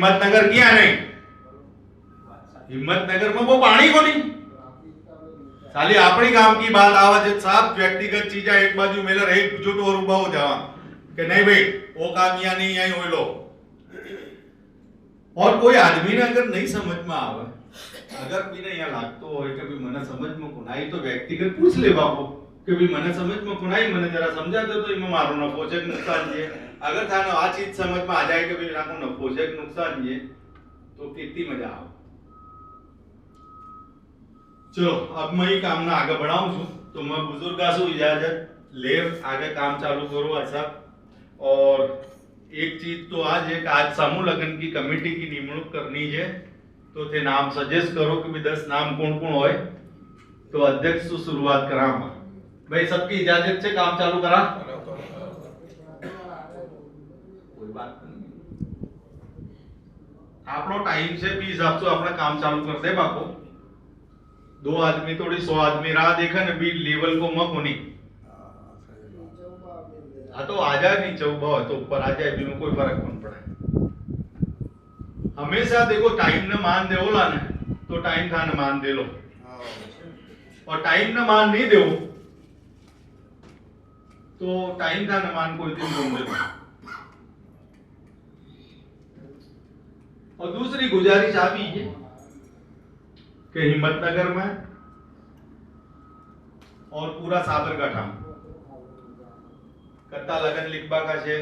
હિંમતનગર ક્યાં નહીં? हिम्मतनगर में वो पानी को नहीं साली अपनी काम की बात आवाज साफ व्यक्तिगत चीजें एक बाजू मेलर एक जुट और उबा हो जावा कि नहीं भाई वो काम यहाँ नहीं आई हो लो। और कोई आदमी ने अगर नहीं समझ में आवे अगर भी ने यहाँ लागतो हो कि भी मने समझ में कोनाई तो व्यक्तिगत पूछ ले बापू कि भी मने समझ में कोनाई मने जरा समझा दो तो इमे मारो नफो छे नुकसान छे। अगर थाने आ चीज समझ में आ जाए कि भी राको नफो छे नुकसान छे तो कितनी मजा आवे। चलो अब मैं ही काम ना आगे बढ़ाऊं छू तो मैं बुजुर्गा से इजाजत ले आगे काम चालू करूं अच्छा। और एक चीज तो आज है कि आज समूह लगन की कमेटी की निमणूक करनी है तो थे नाम सजेस्ट करो कि भी 10 नाम कौन कौन होए तो अध्यक्ष से शुरुआत करा भाई सबकी इजाजत से काम चालू करा कोई बात नहीं आपनो टाइम से भी हिसाब से अपना काम चालू कर दे बापू। 2 आदमी थोड़ी 100 आदमी राह देखा ना भी लेवल को मत होनी हाँ तो आ जाए नहीं चौबा तो ऊपर आ जाए भी में कोई फर्क नहीं पड़े। हमेशा देखो टाइम ने मान दे ला ने तो टाइम था न मान दे लो और टाइम ने मान नहीं दो तो टाइम था न मान कोई दिन बोल दे। और दूसरी गुजारिश आप ही है कि हिम्मतनगर में और पूरा साबरकांठा कत्ता लगन लिखबा का छे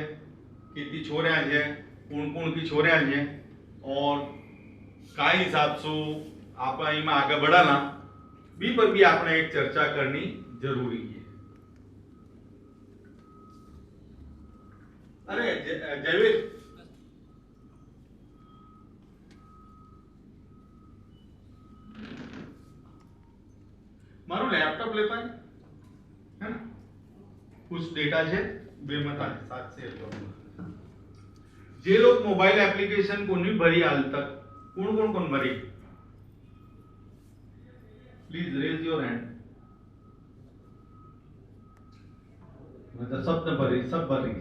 कितनी छोरियां छे कौन की छोरियां छे और काय हिसाब से आप में आगे बढ़ाना भी पर भी आपने एक चर्चा करनी जरूरी है। अरे जयवीर मारो लैपटॉप ले पाए है ना कुछ डेटा है बेमता है साथ शेयर करूंगा। जे लोग मोबाइल एप्लीकेशन को नहीं भरी हाल तक कौन भरी प्लीज रेज योर हैंड। मतलब सब भरी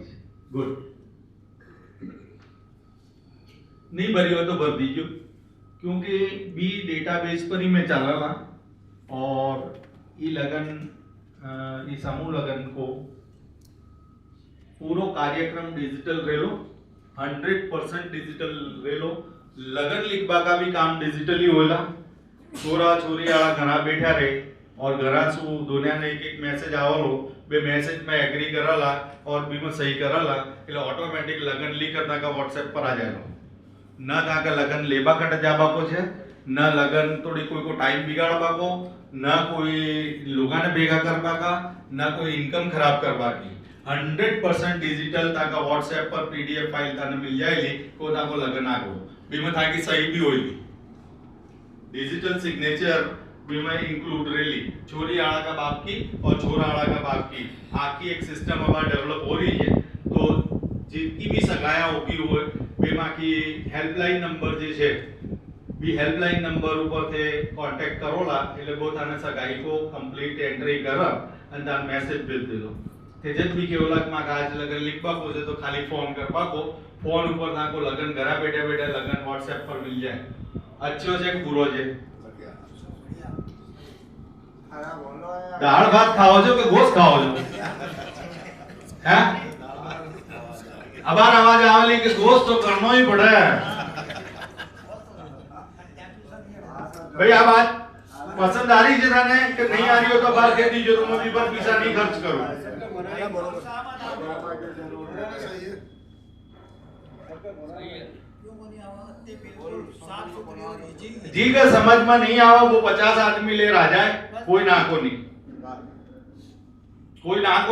गुड नहीं भरी हो तो भर दीजिए क्योंकि बी डेटाबेस पर ही मैं चला रहा और ये लगन ये समूह लगन को पूरा कार्यक्रम डिजिटल रेलो 100% डिजिटल रेलो लगन लिखबा का भी काम डिजिटली होला। छोरा छोरी आ घरा बैठा रहे और घरा सु दुनिया ने एक मैसेज आवलो बे मैसेज में एग्री कराला और बी में सही कराला એટલે ऑटोमेटिक लगन लिख करता का व्हाट्सएप पर आ जाएलो ना का लगन लेबा कट जाबा को छे न लगन थोड़ी कोई को टाइम बिगाड़बा को न कोई लोगा ने बेगा करबा का न कोई इनकम खराब करबा की 100% डिजिटल ताका व्हाट्सएप पर पीडीएफ फाइल ताने मिल जाएली को ताको लगन आगो बीमा ताकी सही भी होएगी डिजिटल सिग्नेचर बीमा इंक्लूड रेली छोरी आड़ा का बाप की और छोरा आड़ा का बाप की आकी एक सिस्टम हमारा डेवलप हो रही है। तो जितनी भी सगाया होगी वो बीमा की हेल्पलाइन नंबर जे छे भी हेल्पलाइन नंबर ऊपर थे कांटेक्ट करोला એટલે બો થાને સગાઈ को कंप्लीट एंट्री कर અને તાર મેસેજ भेज देलो तेजत भी केवला માં आज लगन लिखबा को છે तो खाली फोन करबा को फोन ऊपर ताको लगन घरा बैठे बैठे लगन व्हाट्सएप पर मिल जाए। अच्छो છે પૂરો છે दाल भात खाओ जो कि गोश्त खाओ जो हैं अबार आवाज आवली कि गोश्त तो करना ही पड़े भाई आ बात पसंद आ रही है थाने कि नहीं आ रही हो तो बाहर कह दीजिए तो मैं भी पर पैसा नहीं खर्च करूं। जी का समझ में नहीं आवा वो 50 आदमी ले रहा जाए कोई ना को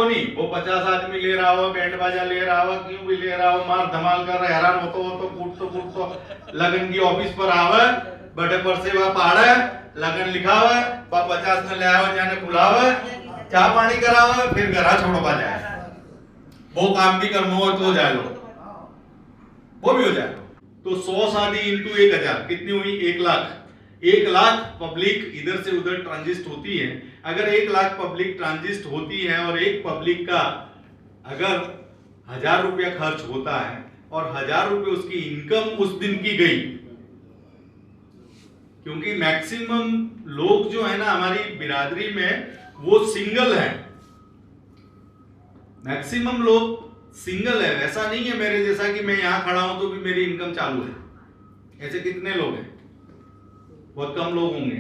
नहीं वो 50 आदमी ले रहा हो बैंड बाजा ले रहा हो क्यों भी ले रहा हो मार धमाल कर रहा हैरान होतो हो तो कूट तो लगन की ऑफिस पर आवे बड़े पर सेवा पाड़े लगन लिखावे 50 ने ले आवे जाने बुलावे चाय पानी करावे फिर घरा छोड़वा जाए वो काम भी करना हो तो जा लो वो भी हो जाए। तो 100 शादी इंटू 1000 कितनी हुई 1 लाख पब्लिक इधर से उधर ट्रांजिस्ट होती है। अगर 1 लाख पब्लिक ट्रांजिस्ट होती है और एक पब्लिक का अगर 1000 रुपया खर्च होता है और 1000 रुपये उसकी इनकम उस दिन की गई। क्योंकि मैक्सिमम लोग जो है ना हमारी बिरादरी में वो सिंगल है, मैक्सिमम लोग सिंगल है। ऐसा नहीं है मेरे जैसा कि मैं यहां खड़ा हूं तो भी मेरी इनकम चालू है। ऐसे कितने लोग हैं? बहुत कम लोग होंगे।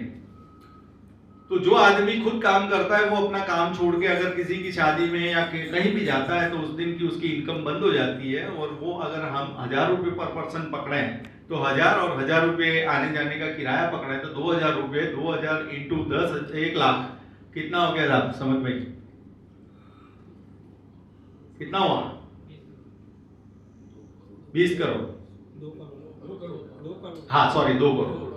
तो जो आदमी खुद काम करता है वो अपना काम छोड़ के अगर किसी की शादी में या कहीं भी जाता है तो उस दिन की उसकी इनकम बंद हो जाती है। और वो अगर हम 1000 रुपये पर पर्सन पकड़े तो 1000 और 1000 रुपये आने जाने का किराया पकड़े तो 2000 रुपये, 2000 इंटू 10, 1 लाख कितना हो गया साहब? समझ भाई कितना हुआ? 20 करोड़। हाँ सॉरी 2 करोड़।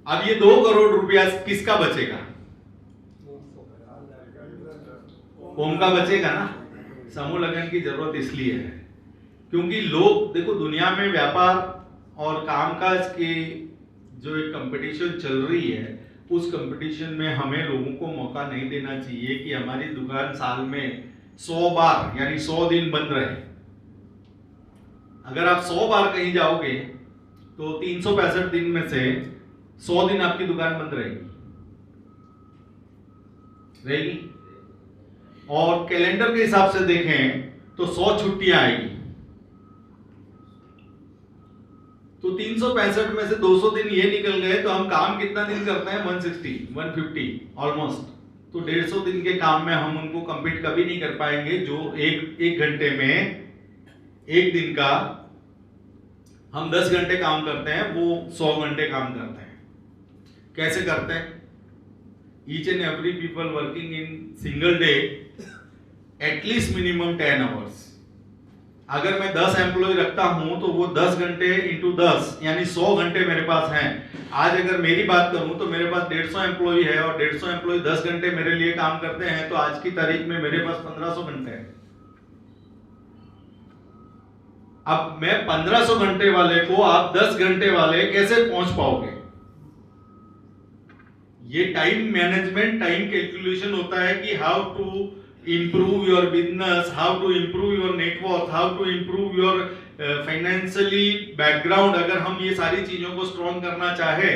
अब ये 2 करोड़ रुपया किसका बचेगा? ओम का बचेगा ना। समूह लगन की जरूरत इसलिए है क्योंकि लोग देखो दुनिया में व्यापार और कामकाज की जो एक कंपटीशन चल रही है उस कंपटीशन में हमें लोगों को मौका नहीं देना चाहिए कि हमारी दुकान साल में 100 बार यानी 100 दिन बंद रहे। अगर आप 100 बार कहीं जाओगे तो 365 दिन में से 100 दिन आपकी दुकान बंद रहेगी। और कैलेंडर के हिसाब से देखें तो 100 छुट्टियां आएगी। तो 365 में से 200 दिन ये निकल गए तो हम काम कितना दिन करते हैं? 160, 150 ऑलमोस्ट। तो 150 दिन के काम में हम उनको कंप्लीट कभी नहीं कर पाएंगे जो एक घंटे में, एक दिन का हम 10 घंटे काम करते हैं वो 100 घंटे काम करते हैं। कैसे करते हैं? Each and every people working in single day at least minimum 10 hours. अगर मैं 10 एम्प्लॉय रखता हूं तो वो 10 घंटे इंटू 10 यानी 100 घंटे मेरे पास हैं। आज अगर मेरी बात करूं तो मेरे पास 150 एम्प्लॉय है और 150 एम्प्लॉय 10 घंटे मेरे लिए काम करते हैं तो आज की तारीख में मेरे पास 1500 घंटे हैं। अब मैं 1500 घंटे वाले को आप 10 घंटे वाले कैसे पहुंच पाओगे? ये टाइम मैनेजमेंट, टाइम कैलकुलेशन होता है कि how to improve your business, how to improve your network, how to improve your financially background। अगर हम ये सारी चीजों को स्ट्रॉन्ग करना चाहे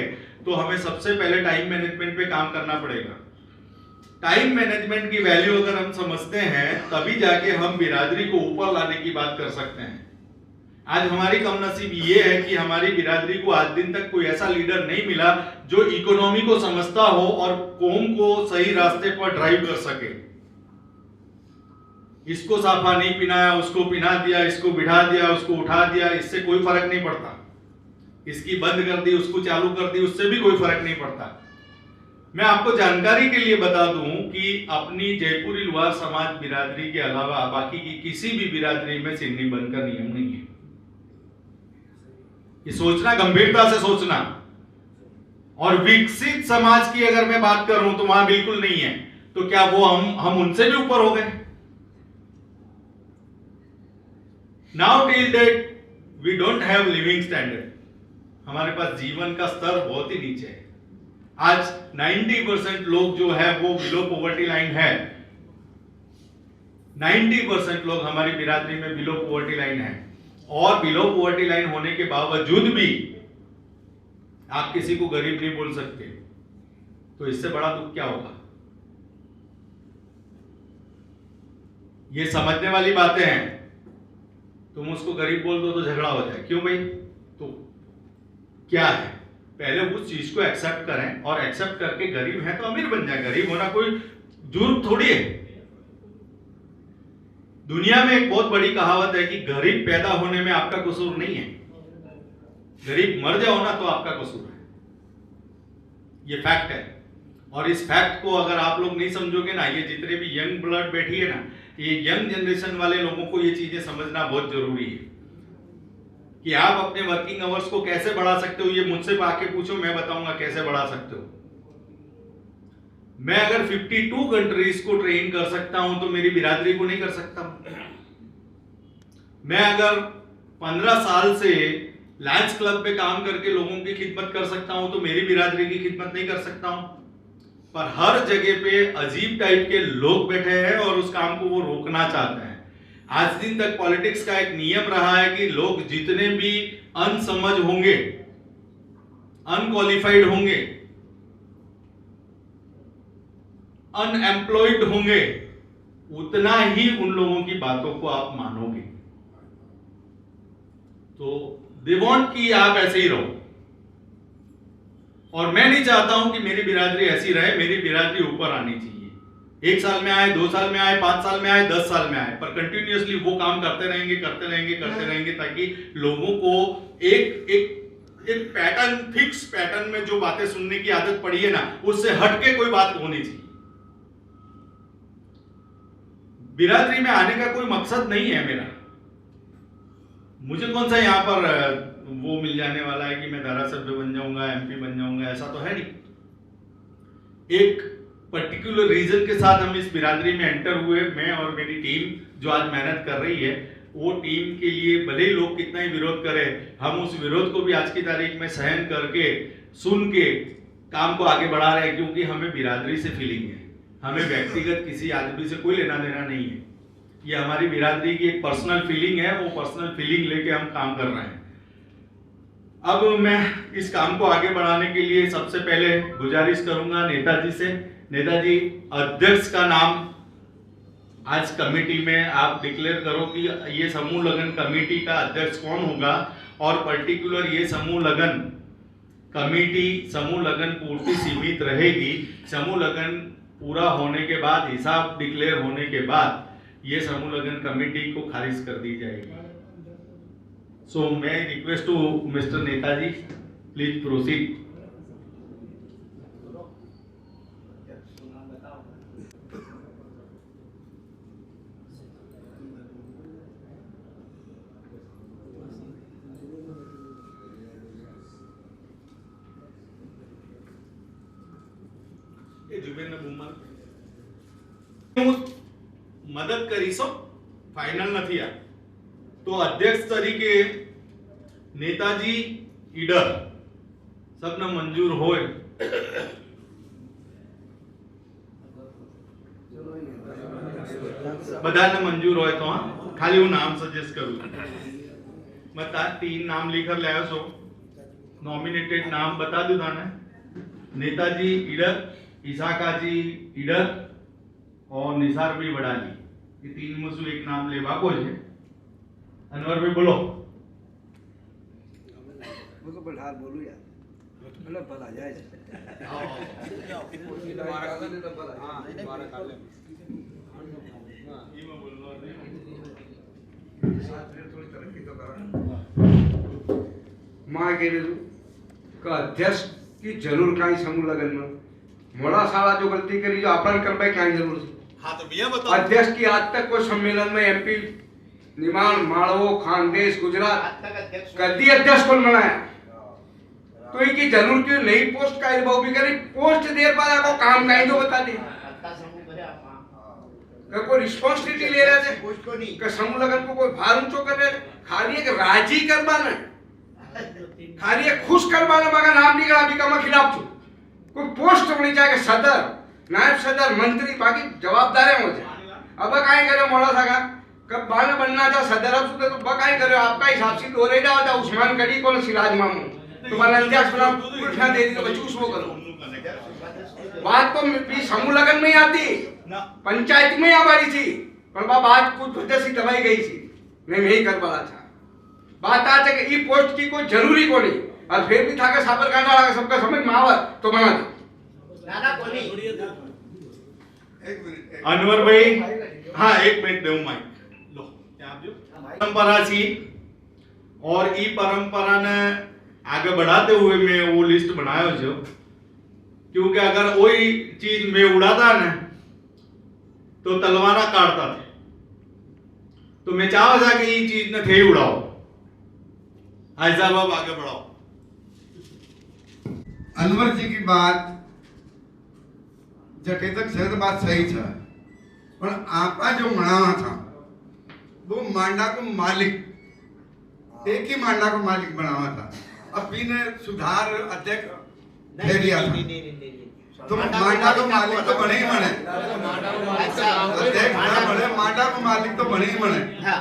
तो हमें सबसे पहले टाइम मैनेजमेंट पे काम करना पड़ेगा। टाइम मैनेजमेंट की वैल्यू अगर हम समझते हैं तभी जाके हम बिरादरी को ऊपर लाने की बात कर सकते हैं। आज हमारी कमनसीब ये है कि हमारी बिरादरी को आज दिन तक कोई ऐसा लीडर नहीं मिला जो इकोनॉमी को समझता हो और कौम को सही रास्ते पर ड्राइव कर सके। इसको साफा नहीं पिनाया, उसको पिना दिया, इसको बिठा दिया, उसको उठा दिया, इससे कोई फर्क नहीं पड़ता। इसकी बंद कर दी, उसको चालू कर दी, उससे भी कोई फर्क नहीं पड़ता। मैं आपको जानकारी के लिए बता दूं कि अपनी जयपुरी लुहार समाज बिरादरी के अलावा बाकी की किसी भी बिरादरी में सिन्नी बंद का नियम नहीं है। ये सोचना, गंभीरता से सोचना। और विकसित समाज की अगर मैं बात करूं तो वहां बिल्कुल नहीं है। तो क्या वो हम उनसे भी ऊपर हो गए? Now till date we don't have living standard। हमारे पास जीवन का स्तर बहुत ही नीचे है। आज 90% लोग जो है वो बिलो पॉवर्टी लाइन है। 90% लोग हमारी बिरादरी में बिलो पॉवर्टी लाइन है। और बिलो पॉवर्टी लाइन होने के बावजूद भी आप किसी को गरीब नहीं बोल सकते। तो इससे बड़ा दुख क्या होगा? ये समझने वाली बातें हैं। तुम उसको गरीब बोल दो तो झगड़ा हो जाए। क्यों भाई? तो क्या है, पहले उस चीज को एक्सेप्ट करें और एक्सेप्ट करके गरीब है तो अमीर बन जाए। गरीब होना कोई जुर्म थोड़ी है। दुनिया में एक बहुत बड़ी कहावत है कि गरीब पैदा होने में आपका कसूर नहीं है, गरीब मर जाओ ना तो आपका कसूर है। ये फैक्ट है। और इस फैक्ट को अगर आप लोग नहीं समझोगे ना, ये जितने भी यंग ब्लड बैठी है ना, ये यंग जनरेशन वाले लोगों को ये चीजें समझना बहुत जरूरी है कि आप अपने वर्किंग आवर्स को कैसे बढ़ा सकते हो। ये मुझसे आके पूछो, मैं बताऊंगा कैसे बढ़ा सकते हो। मैं अगर 52 कंट्रीज को ट्रेन कर सकता हूं तो मेरी बिरादरी को नहीं कर सकता हूं। मैं अगर 15 साल से लायंस क्लब पे काम करके लोगों की खिदमत कर सकता हूं तो मेरी बिरादरी की खिदमत नहीं कर सकता हूं। पर हर जगह पे अजीब टाइप के लोग बैठे हैं और उस काम को वो रोकना चाहते हैं। आज दिन तक पॉलिटिक्स का एक नियम रहा है कि लोग जितने भी अनसमझ होंगे, अनक्वालिफाइड होंगे, अनएम्प्लॉयड होंगे, उतना ही उन लोगों की बातों को आप मानोगे। तो दे वांट कि आप ऐसे ही रहो, और मैं नहीं चाहता हूं कि मेरी बिरादरी ऐसी रहे। मेरी बिरादरी ऊपर आनी चाहिए। 1 साल में आए, 2 साल में आए, 5 साल में आए, 10 साल में आए, पर कंटिन्यूअसली वो काम करते रहेंगे ताकि लोगों को एक पैटर्न, फिक्स पैटर्न में जो बातें सुनने की आदत पड़ी है ना, उससे हटके कोई बात होनी चाहिए। बिरादरी में आने का कोई मकसद नहीं है मेरा। मुझे कौन सा यहाँ पर वो मिल जाने वाला है कि मैं धारासभ्य बन जाऊंगा, MP बन जाऊंगा, ऐसा तो है नहीं। एक पर्टिकुलर रीजन के साथ हम इस बिरादरी में एंटर हुए, मैं और मेरी टीम जो आज मेहनत कर रही है, वो टीम के लिए भले ही लोग कितना ही विरोध करें, हम उस विरोध को भी आज की तारीख में सहन करके, सुन के काम को आगे बढ़ा रहे हैं, क्योंकि हमें बिरादरी से फीलिंग है। हमें व्यक्तिगत किसी आदमी से कोई लेना देना नहीं है। ये हमारी बिरादरी की एक पर्सनल फीलिंग है, वो पर्सनल फीलिंग लेके हम काम कर रहे हैं। अब मैं इस काम को आगे बढ़ाने के लिए सबसे पहले गुजारिश करूंगा नेताजी से। नेताजी, अध्यक्ष का नाम आज कमेटी में आप डिक्लेयर करो कि ये समूह लगन कमेटी का अध्यक्ष कौन होगा, और पर्टिकुलर ये समूह लगन कमेटी, समूह लगन पूर्ति सीमित रहेगी। समूह लगन पूरा होने के बाद, हिसाब डिक्लेयर होने के बाद ये समूह लगन कमेटी को खारिज कर दी जाएगी। सो मैं request to mister Netaji, please proceed. મદદ કરીશો, ફાઇનલ નથી આ તો અધ્યક્ષ તરીકે નેતાજી ઈડર સબને મંજૂર હોય, બધાને મંજૂર હોય તો ખાલી હું નામ સજેસ્ટ કરું। मैं 3 नाम लिखकर ले आयो छो। नॉमिनेटेड नाम बता दूं थाने, नेताजी ईडर, ईसाकाजी ईडर और निसार भाई वडाली। ये 3 में से एक नाम लेवा को है। अनवर भाई बोलो। वो तो बलहार बोलू यार, मतलब भला जाए मां के का अध्यक्ष की जरूर काई समूह लगन में मोड़ा साला जो गलती करी जो अपन कर पाए क्या जरूर थी। हाँ तो भैया बताओ, अध्यक्ष की आज तक कोई सम्मेलन में MP निमाण, मालवो, खानदेश, गुजरात कदी अध्यक्ष कौन बनाया? तो इनकी जरूर क्यों नई पोस्ट का भी करी, पोस्ट देर बाद आपको काम का ही तो बता दे। कोई रिस्पांसिबिलिटी ले रहे थे कि समूह लगन को कोई भार ऊंचो कर रहे, खाली एक राजी करवाना, खाली एक खुश करवाना, मगर नाम निकला भी का खिलाफ थू। कोई पोस्ट होनी चाहिए, सदर, नायब सदर, मंत्री, बाकी जवाबदारी हो जाए। अब काय करे मोड़ा सका कब बाल बनना था सदर, अब सुधर तो बकाई करे आपका हिसाब से दो रह जाओ था उस्मान गढ़ी को सिराज मामू तो बना अध्यक्ष बना उठा दे दी तो बचूस वो करो। बात तो भी समूह लगन में आती, पंचायत में हमारी थी, पर बात कुछ वजह से दबाई गई थी, मैं यही कर पा था। बात आज है कि ई पोस्ट की कोई जरूरी को नहीं, और फिर भी था कि साबरकांठा लगा सबका समझ में आवा तो बना दो। अनवर भाई, हाँ 1 मिनट दो माइक लो। परंपरा थी और ई परंपरा ने आगे बढ़ाते हुए मैं वो लिस्ट बनायो छो, क्योंकि अगर वही चीज में उड़ाता ना तो तलवारा काटता थे, तो मैं चाहता था कि ये चीज ने थे उड़ाओ, ऐसा अब आगे बढ़ाओ। अनवर जी की बात जटे तक शायद बात सही था, पर आपका जो मनावा था वो मांडा को मालिक, एक ही मांडा को मालिक बनावा था। अब भी ने सुधार अध्यक्ष दे दिया था। तो मांडा को मालिक तो बने ही बने, अध्यक्ष ना बने, मांडा को मालिक तो बने ही बने। હા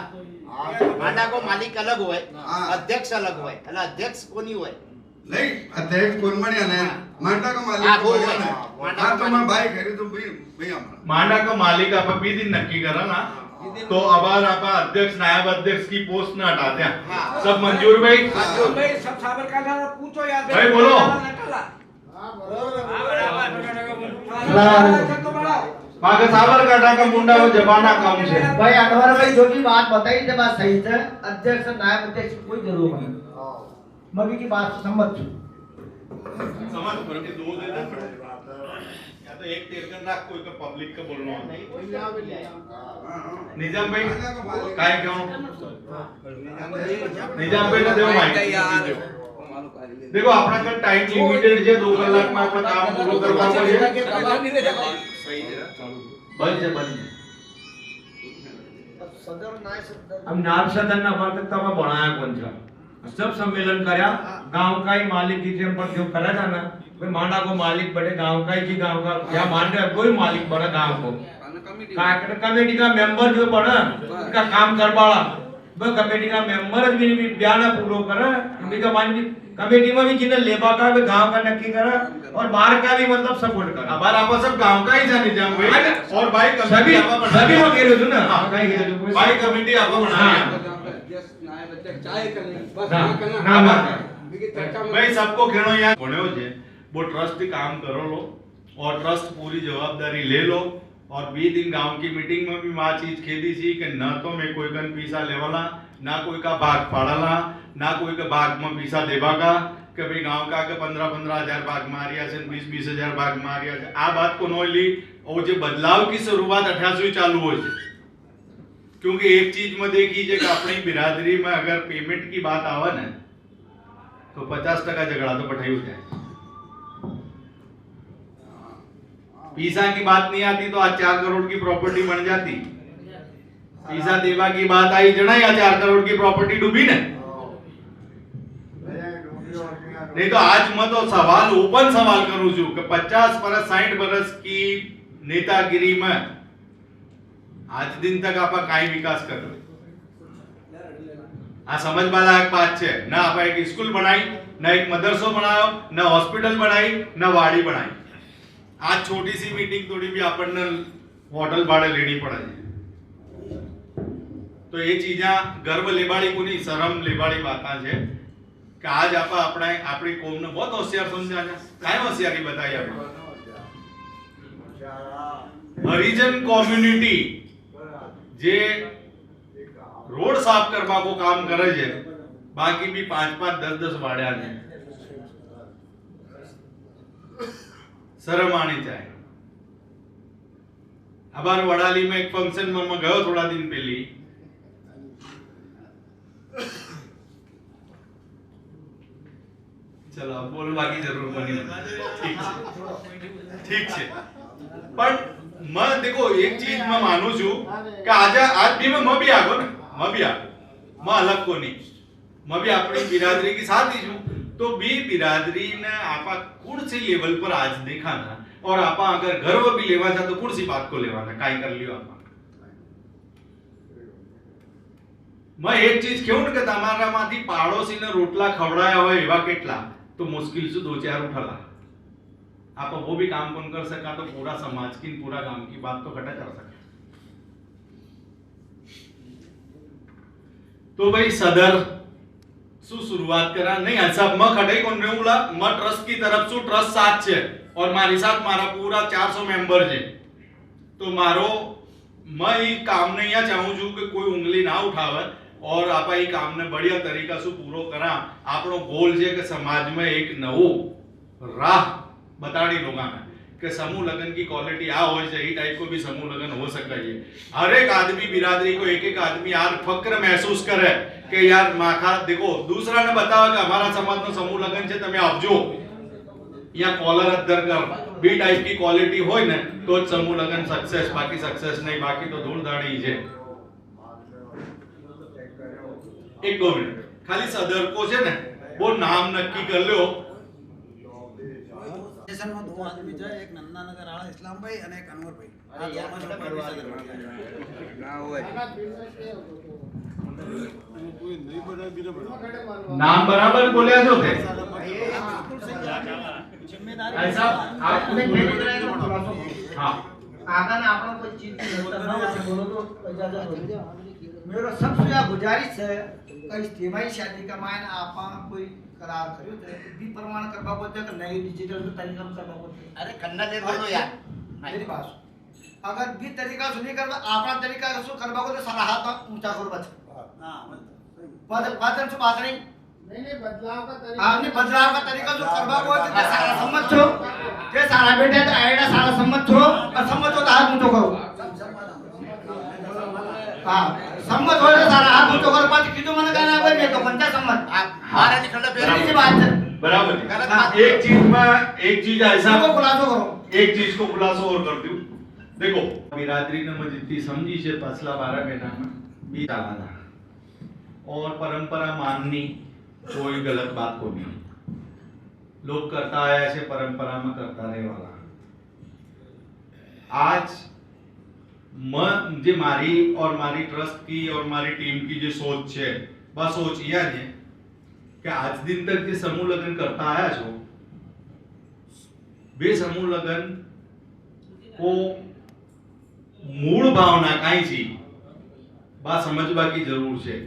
માંડા કો માલિક અલગ હોય હા. અધ્યક્ષ અલગ હોય એટલે અધ્યક્ષ કોની હોય नहीं अध्यक्ष कौन बने ने मांडा का मालिक हाँ, तो वो बने है। ने। मांडा हाँ का तो मैं मालिक। भाई करी तो भाई हमारा मांडा का मालिक आप बी दिन नक्की करा ना, तो अबार आप अध्यक्ष नायब अध्यक्ष की पोस्ट न हटाते हैं। हाँ। सब मंजूर भाई? भाई सब साबरकांठा पूछो यार भाई बोलो। बाकी साबरकांठा का मुंडा वो जबाना काम से भाई अनवर भाई जो भी बात बताई थे बात सही है। अध्यक्ष नायब अध्यक्ष की कोई जरूरत नहीं, मैं भी की बात से सहमत हूँ। समझ पर के दो दे दे या तो एक तेरकन राख कोई का पब्लिक का बोलना निजाम भाई काय क्यों निजाम भाई ने देव माइक देखो अपना का टाइम लिमिटेड है 2 कलाक में अपना काम पूरा करवाना है बन जा सदर नायब सदर अब नायब सदन ना वर्तकता में बनाया कौन सा सब सम्मेलन करया गांव का ही मालिक की जेम पर जो करा था ना कोई मांडा को मालिक बड़े गांव का ही जी गांव का या मांडा कोई मालिक बड़ा गांव को का कमेटी का मेंबर जो बड़ा उनका काम करवाड़ा वो कमेटी का मेंबर भी बयान पूरा करे उनकी का मान कमेटी में भी जिन्हें लेबा का भी गांव का नक्की करा और बाहर का भी मतलब सपोर्ट करा अबार आप सब गांव का ही जा निजाम भाई और भाई सभी कमेटी आप सभी बना लोग कह रहे थे ना कहीं कह रहे थे भाई कमेटी आप बना भाई सबको खेनो यहाँ बन्यो छे वो ट्रस्ट काम करो लो और ट्रस्ट पूरी जवाबदारी ले लो और 20 दिन गांव की मीटिंग में भी मां चीज खेदी सी कि न तो मैं कोई कन पीसा लेवाला ना कोई का भाग फाड़ाला ना कोई का भाग में पीसा देवा का कि भाई गांव का के 15-15 हजार भाग मारिया से 20-20 हजार भाग मारिया से आ बात को नो ली और जो बदलाव की शुरुआत 88 चालू हो छे क्योंकि एक चीज में देखी जे कि अपनी बिरादरी में अगर पेमेंट की बात आवे ना तो 50% झगड़ा तो पठाई हो जाए पीसा की बात नहीं आती तो आज 4 करोड़ की प्रॉपर्टी बन जाती पीसा देवा की बात आई जना या 4 करोड़ की प्रॉपर्टी डूबी ना नहीं तो आज मैं तो सवाल ओपन सवाल करूं छू कि 50 बरस 60 बरस की नेतागिरी में आज दिन तक आप काई विकास कर आ समझ वाला एक बात छे ना आप एक स्कूल बनाई ना एक मदरसो बनायो ना हॉस्पिटल बनाई ना वाड़ी बनाई आज छोटी सी मीटिंग थोड़ी भी આપણને હોટલ ભાડે લેણી પડે છે તો એ ચીજા ગર્વ લેવાળી કોની શરમ લેવાળી વાતા છે કે આજ આપણે આપણી કોમને बहुत હોશિયાર સમજ્યા છે કાય હોશિયારી બતાઈ આપણે હરિજન કોમ્યુનિટી જે રોડ સાફ કરવા કો કામ કરે છે બાકી भी 5-5 10-10 વાડ્યા છે शर्म आनी चाहिए अबार वडाली में एक फंक्शन में मैं गयो थोड़ा दिन पहली चलो अब बोलवा की जरूर बनी ठीक है पर मैं देखो एक चीज मैं मानू छू कि आज भी मैं भी आगो ना मैं अलग को नहीं मैं भी अपनी बिरादरी की साथ ही छू तो भी बिरादरी ने आपा कौन सी लेवल पर आज देखा ना और आपा अगर गर्व भी लेवा था तो कौन सी बात को लेवाना काई कर लियो आपा मैं एक चीज क्यों के तमारा माथी पाड़ोसी ने रोटला खवड़ाया हो एवा केटला तो मुश्किल से 2-4 उठला आप वो भी काम कौन कर सका तो पूरा समाज की पूरा गांव की बात तो घटा कर सके तो भाई सदर शुरुआत करा नहीं सब मैं खड़े कौन रहूंगा मैं ट्रस्ट की तरफ से ट्रस्ट साथ है और मारी साथ मारा पूरा 400 मेंबर है तो मारो मैं ये काम नहीं या चाहूं छू कि कोई उंगली ना उठावे और आप ये काम ने बढ़िया तरीका से पूरो करा आपनो गोल है कि समाज में एक नवो राह बताड़ी लोगा में कि समूह लगन की क्वालिटी आ हो चाहिए टाइप को भी समूह लगन हो सकता है हर एक आदमी बिरादरी को एक आदमी यार फक्र महसूस करे कि यार माखा देखो दूसरा ने बतावा कि हमारा समाज नो समूह लगन छे तमे आवजो या कॉलर अदर कर बी टाइप की क्वालिटी होय ने तो ज समूह लगन सक्सेस बाकी सक्सेस नहीं बाकी तो धूल धाड़ी छे एक 2 मिनट खाली सदर को छे ने वो नाम नक्की कर लो પોઝિશનમાં દો આદમી છે, એક નંદાનગર વાળા ઇસ્લામભાઈ અને એક અનવરભાઈ. આ ત્રણનો supervisor नाम बराबर बोलिया जो थे જિમ્મેદારી ऐसा आप અને મેનેજર આનો ખુલાસો કરો. हाँ આગળના આપણો કોઈ ચીજ की जरूरत ना हो बोलो तो इजाजत हो जाए. मेरा सबसे या गुजारिश है कई तिमाही शादी का मायने आपा कोई करार કર્યો છે બી પ્રમાણ કરવા બોલते કે નઈ ડિજિટલ तरीका में करवा बोलते. अरे कन्ना ले बोलो यार मेरी बात सुन. अगर बी तरीका सुनी करवा आपा तरीका શું કરવા બોલે સારા હાથ ઊંચા કરો બચ. હા पाचन से बात नहीं. નહીં બદલાવ કા તરીકા आपने बदलाव का तरीका जो करवा बोलते ते सारा सम्मत छो. ते सारा बेटे तो आईडा सारा सम्मत छो और सम्मत हो तो हाथ ऊंचो करो. हाँ सम्मत हो तो सारा हाथ ऊंचो करो. पाछ कीधું મને કાના ભાઈ મેં તો પંચા सम्मत. महाराज खंड मेरी सी बात है. बराबर गलत हाँ, बात। एक चीज ऐसा इसको खुलासो करो. एक चीज को खुलासो और कर दूं. देखो बिरादरी ने मुझे जितनी समझी છે પાછલા 12 મહિનામાં બી ચાલા और परंपरा माननी कोई गलत बात को नहीं. लोग करता आया છે परंपरा में करता रहे वाला. आज जे मारी और मारी ट्रस्ट की और मारी टीम की जो सोच है बस सोच यह है कि आज दिन तक जे समूह लगन करता आया छो बे समूह लगन को मूल भावना काई छी बा समझवा की जरूर है.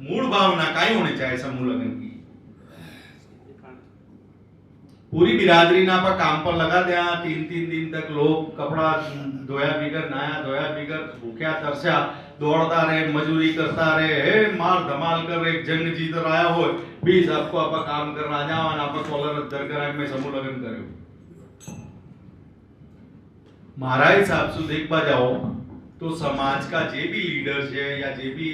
मूल भावना काई होनी चाहिए समूह लगन की. पूरी बिरादरी ना पर काम पर लगा दिया 3-3 दिन तक लोग कपड़ा धोया बिगर नहाया धोया बिगर भूख्या तरस्या दौड़ता रहे मजूरी करता रहे हे मार धमाल कर एक जंग जीत रहा हो 20 आपको आप काम कर रहा जाओ और आप कॉलर दर करा में समूह लगन करो. मारा हिसाब से देखवा जाओ तो समाज का जे भी लीडर है या जे भी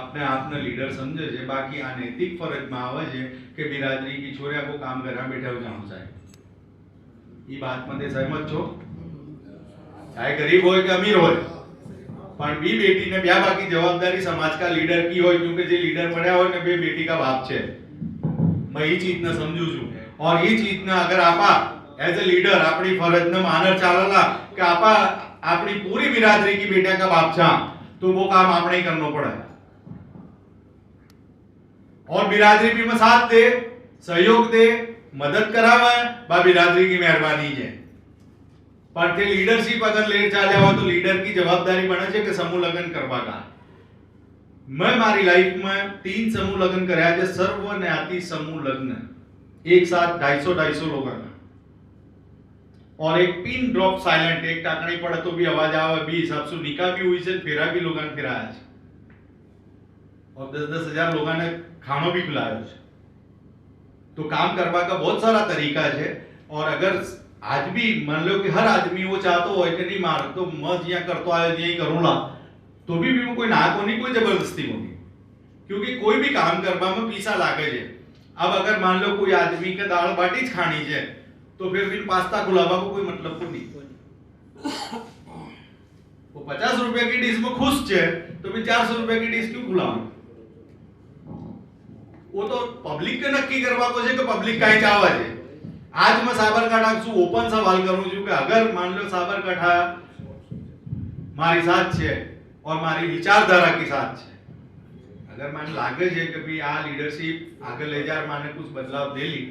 अपने आप ने लीडर समझे છે बाकी आ नैतिक फरज में आवे છે કે बिरादरी की छोरिया को काम करा बैठा हो जाना चाहिए. ये बात में सहमत छो. चाहे गरीब हो कि अमीर हो पण बी बेटी ने ब्या बाकी जवाबदारी समाज का लीडर की हो क्योंकि जे लीडर पड़ा हो ने बे बेटी का बाप छे. मैं ये चीज ने समझू छू और ये चीज ने अगर आपा एज ए लीडर अपनी फरज ने मानर चालला कि आपा अपनी पूरी बिरादरी की बेटा का बाप छा तो वो काम आपने ही करना पड़ा है. और बिरादरी भी में साथ दे सहयोग दे मदद करावे बा बिरादरी की मेहरबानी है. पर ते लीडरशिप अगर ले चाले हो तो लीडर की जवाबदारी बने छे कि समूह लगन करवा का. मैं मारी लाइफ में 3 समूह लगन करया छे. सर्व ज्ञाति समूह लग्न एक साथ 250 लोगों का और एक पिन ड्रॉप साइलेंट एक टाकणी पड़े तो भी आवाज आवे बी हिसाब से निकाह भी हुई से फेरा भी लोगन फिराया है और 10-10 हजार लोगों ने खानो भी खिलाया है. तो काम करवा का बहुत सारा तरीका है. और अगर आज भी मान लो कि हर आदमी वो चाहतो हो कि नहीं मार तो मैं जिया करतो आयो यही करूंगा तो भी कोई ना कोनी कोई जबरदस्ती होगी क्योंकि कोई भी काम करवा में पैसा लागे है. अब अगर मान लो कोई आदमी के दाल बाटी ज खानी है तो फिर पास्ता खुलावा को कोई मतलब को नहीं. वो 50 रुपए की डिश में खुश है तो फिर 400 रुपए की डिश क्यों खुलावा. वो तो पब्लिक के नक्की करवा को है कि पब्लिक काई चाहवा है. आज मैं साबरकांठा से ओपन सवाल करूं છું કે अगर मान लो साबरकांठा मारी साथ है और मारी विचारधारा की साथ है अगर माने लागे છે કે ભાઈ આ લીડરशिप आगे ले जा माने कुछ बदलाव देली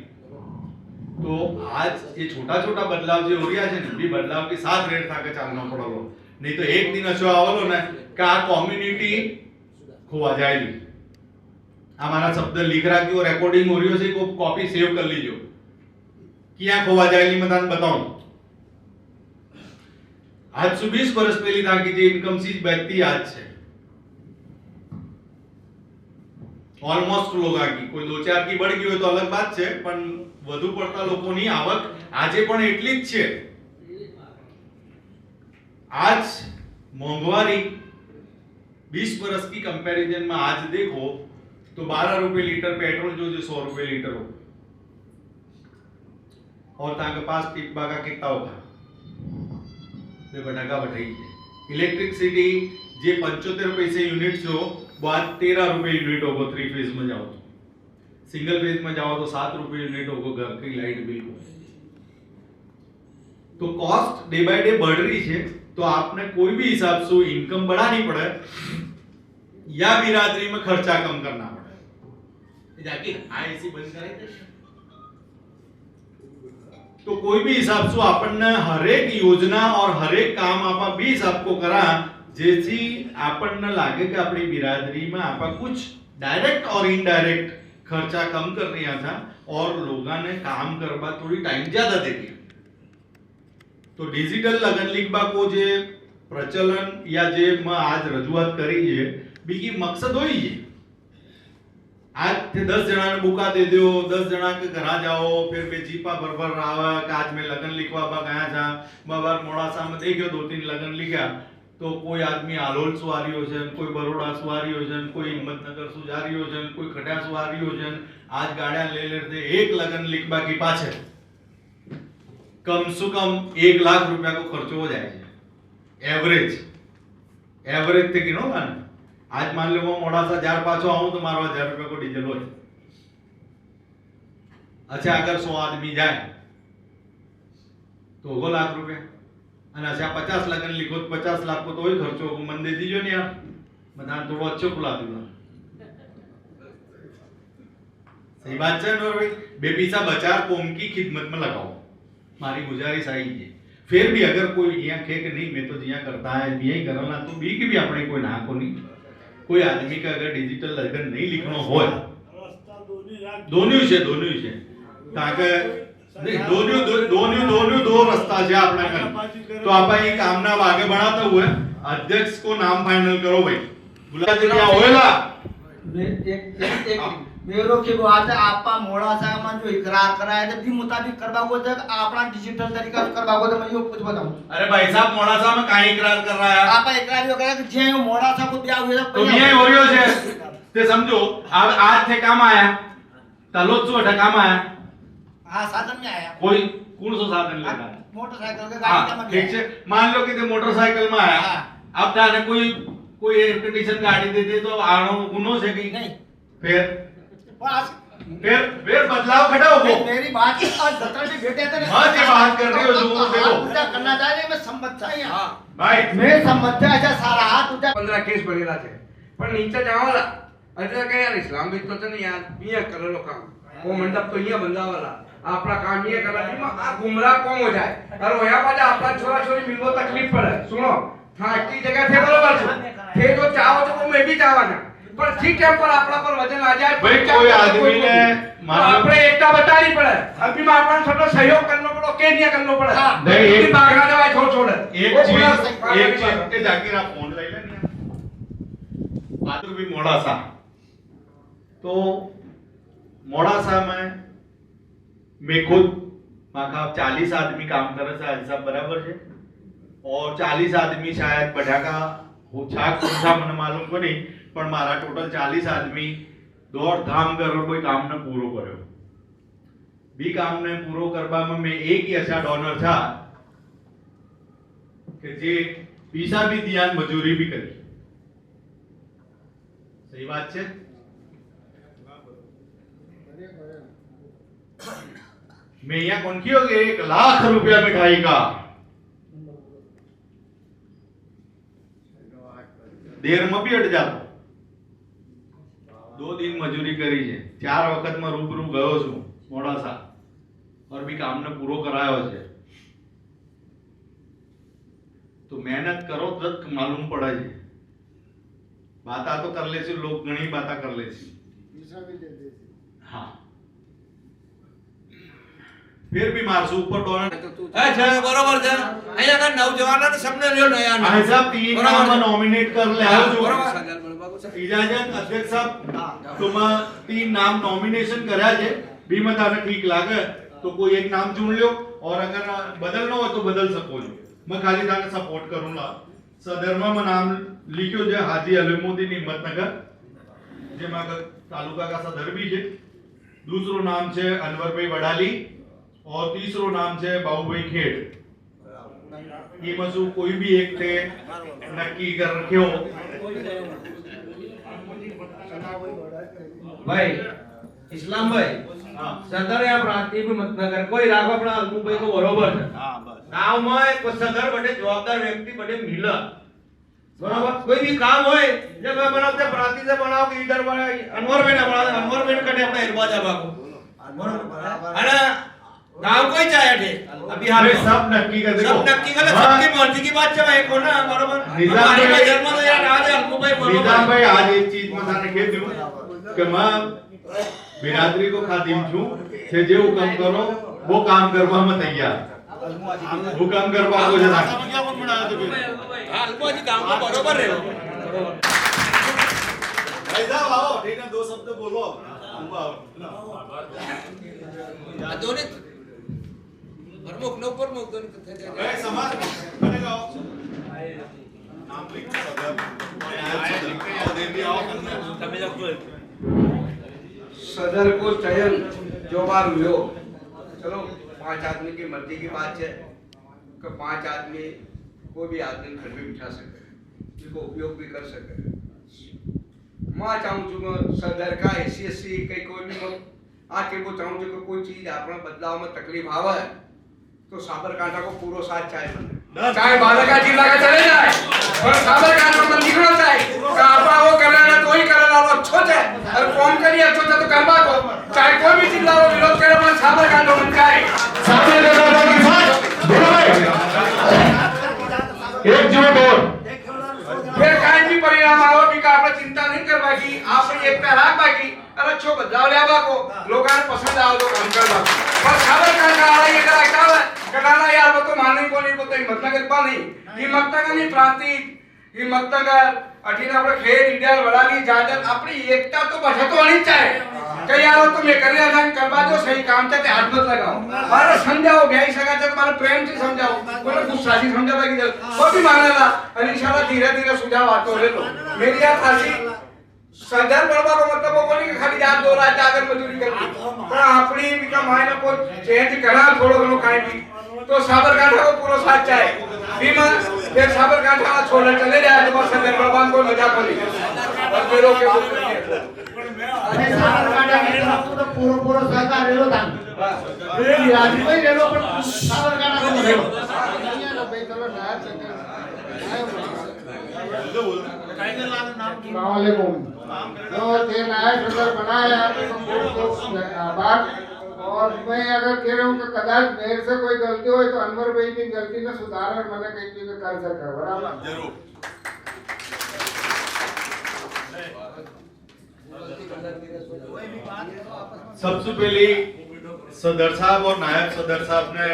तो आज ये छोटा-छोटा बदलाव जो हो रहा है ने भी बदलाव के साथ रेट थाके चालना पड़ेलो. नहीं तो एक दिन अशो आवलो ने कि आ कम्युनिटी खोवा जाएगी. हमारा शब्द लिख रहा कि रिकॉर्डिंग हो रही है को कॉपी सेव कर लीजिए क्या खोवा जाएगी मैं तान बताऊं. आज से 20 वर्ष पहली था कि जे इनकम सीज व्यक्ति आज है ऑलमोस्ट लोग की कोई 2-4 की बढ़ गई हो तो अलग बात है पण વધુ પડતા લોકોની આવક આજે પણ એટલી જ છે. आज મોંઘવારી 20 वर्ष की कंपैरिजन में आज देखो तो 12 रुपए लीटर पेट्रोल जो 100 रुपए लीटर हो और ताके पास टिप्पा का कितना होगा बे बटाका बढ़ाई है. इलेक्ट्रिसिटी जे 75 पैसे यूनिट जो बाद 13 रुपए यूनिट होगा 3 फेज में जाओ तो सिंगल फेज में जाओ तो 7 रुपए यूनिट होगा घर की लाइट बिल को. तो कॉस्ट डे बाय डे बढ़ रही है, तो आपने कोई भी हिसाब से इनकम बढ़ानी पड़े या बिरादरी में खर्चा कम करना पड़े। जाके ऐसी बंद कराई तो कोई भी हिसाब से आपने हर एक योजना और हर एक काम आपा 20 आपको करा, जैसी आपने लागे कि अपनी बिरादरी में आपा कुछ डायरेक्ट और इनडायरेक्ट खर्चा कम कर रहा था और लोगों ने काम करवा थोड़ी टाइम ज्यादा दे दिया। तो डिजिटल लगन लिखबा को जे प्रचलन या जे में आज रजूआत करी है बीकी मकसद होई है आज थे 10 जना ने बुका दे दो, 10 जना के घर जाओ, फिर बे जीपा बरबर रहा कि आज मैं लगन लिखवा बा गया था बाबर मोड़ासा में देखियो 2-3 लगन लिखा, तो कोई आदमी आलोल सुवारी हो जन, कोई बरोड़ा सुवारी हो जन, कोई हिम्मतनगर सुजारी हो जन, कोई खटिया सुवारी हो जन, आज गाड़ियां ले लेते एक लगन लिखबा की पाछे कम से कम 1 लाख रुपया को खर्चो हो जाए एवरेज थे गिनो ना। आज मान लो मैं मोड़ा सा 1000 पाछो आऊं तो मारो 1000 रुपया को डीजल हो जाए। अच्छा अगर 100 आदमी जाए तो 2 लाख रुपया, अच्छा 50 लगन लिखो तो 50 लाख को तो ही खर्चो को मन दे दीजिए नहीं यार, मैं थोड़ा अच्छो खुला दूंगा। सही बात है ना भाई, बेपीसा बचा कौम की खिदमत में लगाओ, मारी गुजारिश आई है। फिर भी अगर कोई यहाँ खे कि नहीं मैं तो जिया करता है यही करना तो बी की भी अपने कोई ना को नहीं, कोई आदमी का अगर डिजिटल लगन नहीं लिखना हो दोनों विषय ताकि दो रास्ता है अपना कर, तो आप ये कामना आगे बढ़ाते हुए अध्यक्ष को नाम फाइनल करो भाई, बुला दिया होएगा। एक मेरो के बात है आपा मोड़ा सा मन जो इकरार कराया थे भी मुताबिक करवा को तक आपना डिजिटल तरीका से करवा को तो मैं यो कुछ बताऊं। अरे भाई साहब मोड़ा सा में काहे इकरार कर रहा है आपा इकरार यो करे कि जे मोड़ा सा को ब्याह हुए तो ये हो रियो छे ते समझो अब आज थे काम आया तलोच सो काम आया। हां साधन में आया कोई कौन सा साधन लेना है मोटरसाइकिल के गाड़ी में ठीक है मान लो कि ते मोटरसाइकिल में आया, अब ताने कोई एयर कंडीशन गाड़ी दे दे तो आनो गुनो से कि नहीं फिर बदलाव खड़ा हो मेरी बात और दत्तर जी बेटे थे हां ये बात कर रहे हो जो देखो पूजा करना चाहिए मैं समझता है हां भाई मैं समझता है सारा हाथ पूजा 15 केस बनेला छे पण नीचे जावाला એટલે કે યાર इस्लाम भी तो नहीं यार ये करेलो काम वो मंडप तो ये बंदावाला आपला काम ये करा आ गुमराह कौन हो जाए और होया पाछा आपला छोरा छोरी मिलबो तकलीफ पड़े। सुनो फाटी जगह थे बरोबर छे थे जो चाहो तो वो मैं भी चाहवाना पर ठीक टाइम पर आपला पर वजन आ जाए भाई कोई आदमी ने આપણે એકતા બતાવી પડે અભી માં આપણને થોડો સહયોગ કરનો પડો કે નહીં કરનો પડે नहीं એક ભાગના જવાય छोड़ एक चीज के जाके आप फोन ले लेना बात भी मोड़ा सा तो मोड़ा सा में मैं खुद माका 40 आदमी काम करे से हिसाब बराबर है और 40 आदमी शायद बढ़ा का हो छाक पूछा मन मालूम को नहीं पर मारा टोटल 40 आदमी दौड़ धाम कर कोई काम ने पूरो करो बी काम ने पूरो करवा में मैं एक ही अच्छा डोनर था कि जे पीसा भी दिया मजूरी भी करी। सही बात है मैं यहाँ कौन की हो गए 1 लाख रुपया मिठाई का देर में भी हट जाता 2 दिन मजूरी करी है 4 वक्त में रूबरू गयो छू मोड़ा सा और भी काम ने पूरो करायो छे तो मेहनत करो तक मालूम पड़े छे बाता तो कर ले छे लोग घणी बाता कर ले छे हाँ फिर भी मारसू ऊपर डोनर છે બરોબર છે અહીંયા આગળ નવજવાનોને સમને લ્યો નયા भाई साहब 3 नाम नॉमिनेट कर ले आओ जो બરોબર इजाजत अध्यक्ष साहब तुम 3 नाम नॉमिनेशन કર્યા છે भी में ताने ठीक लागे तो कोई एक नाम चुन लो और अगर बदलना हो तो बदल सको जो मैं खाली ताने सपोर्ट करूंगा। सदरमा में नाम लिखो जो हाजी अलीमुद्दीन हिम्मतनगर जे मागा तालुका का सदर भी है। दूसरो नाम है अनवर भाई वडाली और तीसरो नाम है बाबूभाई खेड़। ये मसू कोई भी एक थे नक्की कर रखे हो भाई इस्लाम भाई हाँ सदर या प्रांतीय भी मत न कर कोई राघव अपना अलगू भाई को बरोबर है हाँ बस गांव में कोई सदर बड़े जवाबदार व्यक्ति बड़े मिला बराबर कोई भी काम होए जब मैं बनाते प्रांति से बनाओ कि इधर बना अनवर में ना बना अनवर में करने अपना हिरवा जाबा को है ना गांव को ही चाहे थे अभी हाल में सब नक्की कर देखो सब नक्की कर सबकी मर्जी की बात चला एक होना बराबर निजाम भाई जन्म तो यार आज हमको भाई बराबर निजाम भाई आज एक चीज बताने के दूं कि मैं बिरादरी को खादिम छू से जो काम करो वो काम करवा में तैयार वो काम करवा को जना हल्को जी गांव को बराबर रहे भाई साहब आओ ठीक है दो शब्द बोलो दोन्ही प्रमुख न प्रमुख दोन्ही भाई समाज बने गाओ नाम लिख सदर को चयन जो बार हुयो चलो 5 आदमी की मर्जी की बात है कि 5 आदमी कोई भी आदमी घर में बिठा सके इसको उपयोग भी कर सके मैं चाहूँ છું सदर का एससी कई कोई भी आके वो चाहूँ છું कि कोई चीज अपना बदलाव में तकलीफ आवे तो साबरकांठा को पूरा साथ चाहे बालाघाट जिला का चले जाए और साबरकांठा में निकलो चाहे आपा वो करना तो ही करना वो अच्छो है और कौन करिए अच्छो है तो करवा को चाहे कोई भी जिला वो विरोध करे पर साबरकांठा में जाए साबरकांठा के साथ बोलो भाई एकजुट और फिर काई भी परिणाम आवे भी का આપણે चिंता नहीं करवा की આપણે एकता राख बाकी और अच्छो बदलाव लेवा को लोगों ने पसंद आओ तो काम करवा पर साबरकांठा वाला ये करा क्या है कटाना यार वो तो मानने को नहीं को तो हिम्मतनगर पा नहीं हिम्मतनगर नहीं प्रांति हिम्मतनगर अठीना આપણે ખેડ ઈડર વડાલી જાદર આપણી એકતા તો બચે તો હોਣੀ ચાहे कई यार तो मैं कर रहा था करवा दो सही काम चाहते हाथ मत लगाओ मारे समझाओ ब्याई सका चाहते मारे प्रेम से समझाओ कोई गुस्सा से समझा बाकी वो भी मानेला और इंशाल्लाह धीरे-धीरे सुझाव आते ले लो मेरी यार खासी सदर बड़बा को मतलब वो नहीं कि खाली यार 2 रात जाकर मजदूरी करती पर अपनी भी का मायने को चेंज करा थोड़ो घणो काई भी तो साबरकांठा को पूरा साथ चाहे बीमा फिर साबरकांठा छोड़ चले जाए तो सदर बड़बा को मजा को नहीं और मेरे के अरे साबरकांठा में तो पूरा सहकार रेलो था रे बिरादरी में रेलो पर साबरकांठा को रेलो अस्सलामुअलैकुम तो ये नया सदर बनाया तो बहुत आभार और मैं अगर कह रहा हूँ कि कदाच मेरे से कोई गलती हो तो अनवर भाई की गलती ने सुधार और मैंने कई चीजें कर सका बराबर जरूर सबसे पहले सदर साहब और नायब सदर साहब ने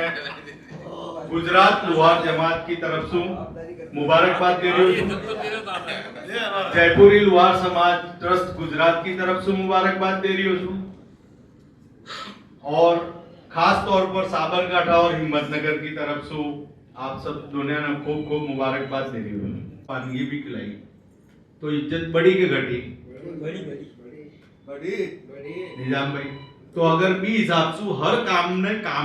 गुजरात लुहार जमात की तरफ से मुबारकबाद दे रही हूँ जयपुरी लुहार समाज ट्रस्ट गुजरात की तरफ से मुबारकबाद दे रही हूँ और खास तौर पर साबरकांठा और हिम्मतनगर की तरफ से आप सब दुनिया ने खूब खूब मुबारकबाद दे रही हूँ पानी भी खिलाई तो इज्जत बड़ी के घटी निजाम भाई तो अगर बी हिसाब से हर काम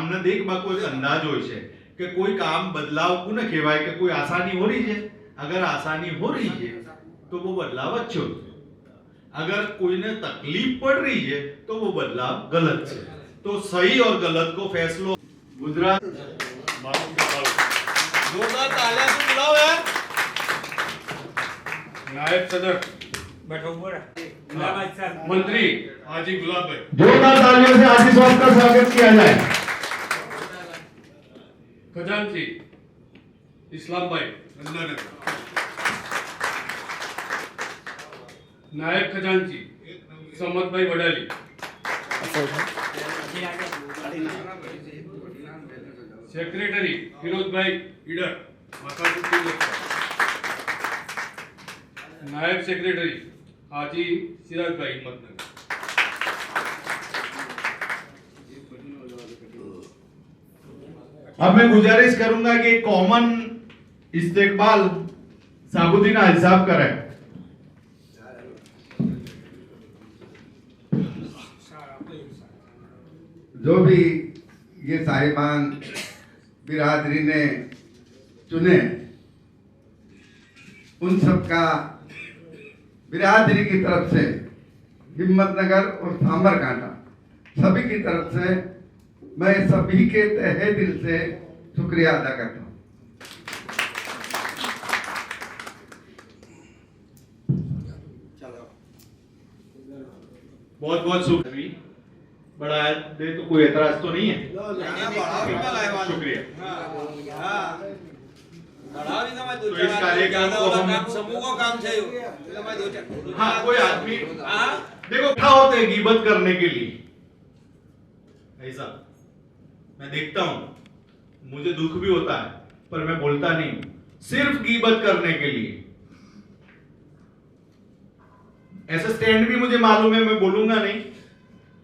ने देख बा कोई अंदाज हो छे कि कोई काम बदलाव को न कहेवाय कि कोई आसानी हो रही है अगर आसानी हो रही है तो वो बदलाव अच्छो अगर कोई ने तकलीफ पड़ रही है तो वो बदलाव गलत है तो सही और गलत को फैसलो गुजरात जोरदार तालियां से बुलाओ यार नायब सदर बैठो ऊपर मंत्री हाजी गुलाब भाई जोरदार तालियों से हाजी साहब का स्वागत किया जाए खजांची इस्लाम भाई गंगानगर नायब खजांची समत भाई वडाली सेक्रेटरी फिरोज भाई ईडर मातापुर नायब सेक्रेटरी हाजी सिराज भाई हिम्मतनगर अब मैं गुजारिश करूंगा कि कॉमन इस्तेकबाल साबुद्दीन हाजी साहब करें जो भी ये साहिबान बिरादरी ने चुने उन सबका बिरादरी की तरफ से हिम्मतनगर और साबरकांठा सभी की तरफ से मैं सभी के तहे दिल से शुक्रिया अदा करता हूँ। बहुत बहुत शुक्रिया। बड़ा दे तो कोई एतराज तो नहीं है? शुक्रिया। तो इस कार्यक्रम को हम हाँ कोई आदमी देखो क्या होते हैं गीबत करने के लिए, ऐसा मैं देखता हूं, मुझे दुख भी होता है पर मैं बोलता नहीं, सिर्फ गीबत करने के लिए। ऐसा स्टैंड भी मुझे मालूम है, मैं बोलूंगा नहीं।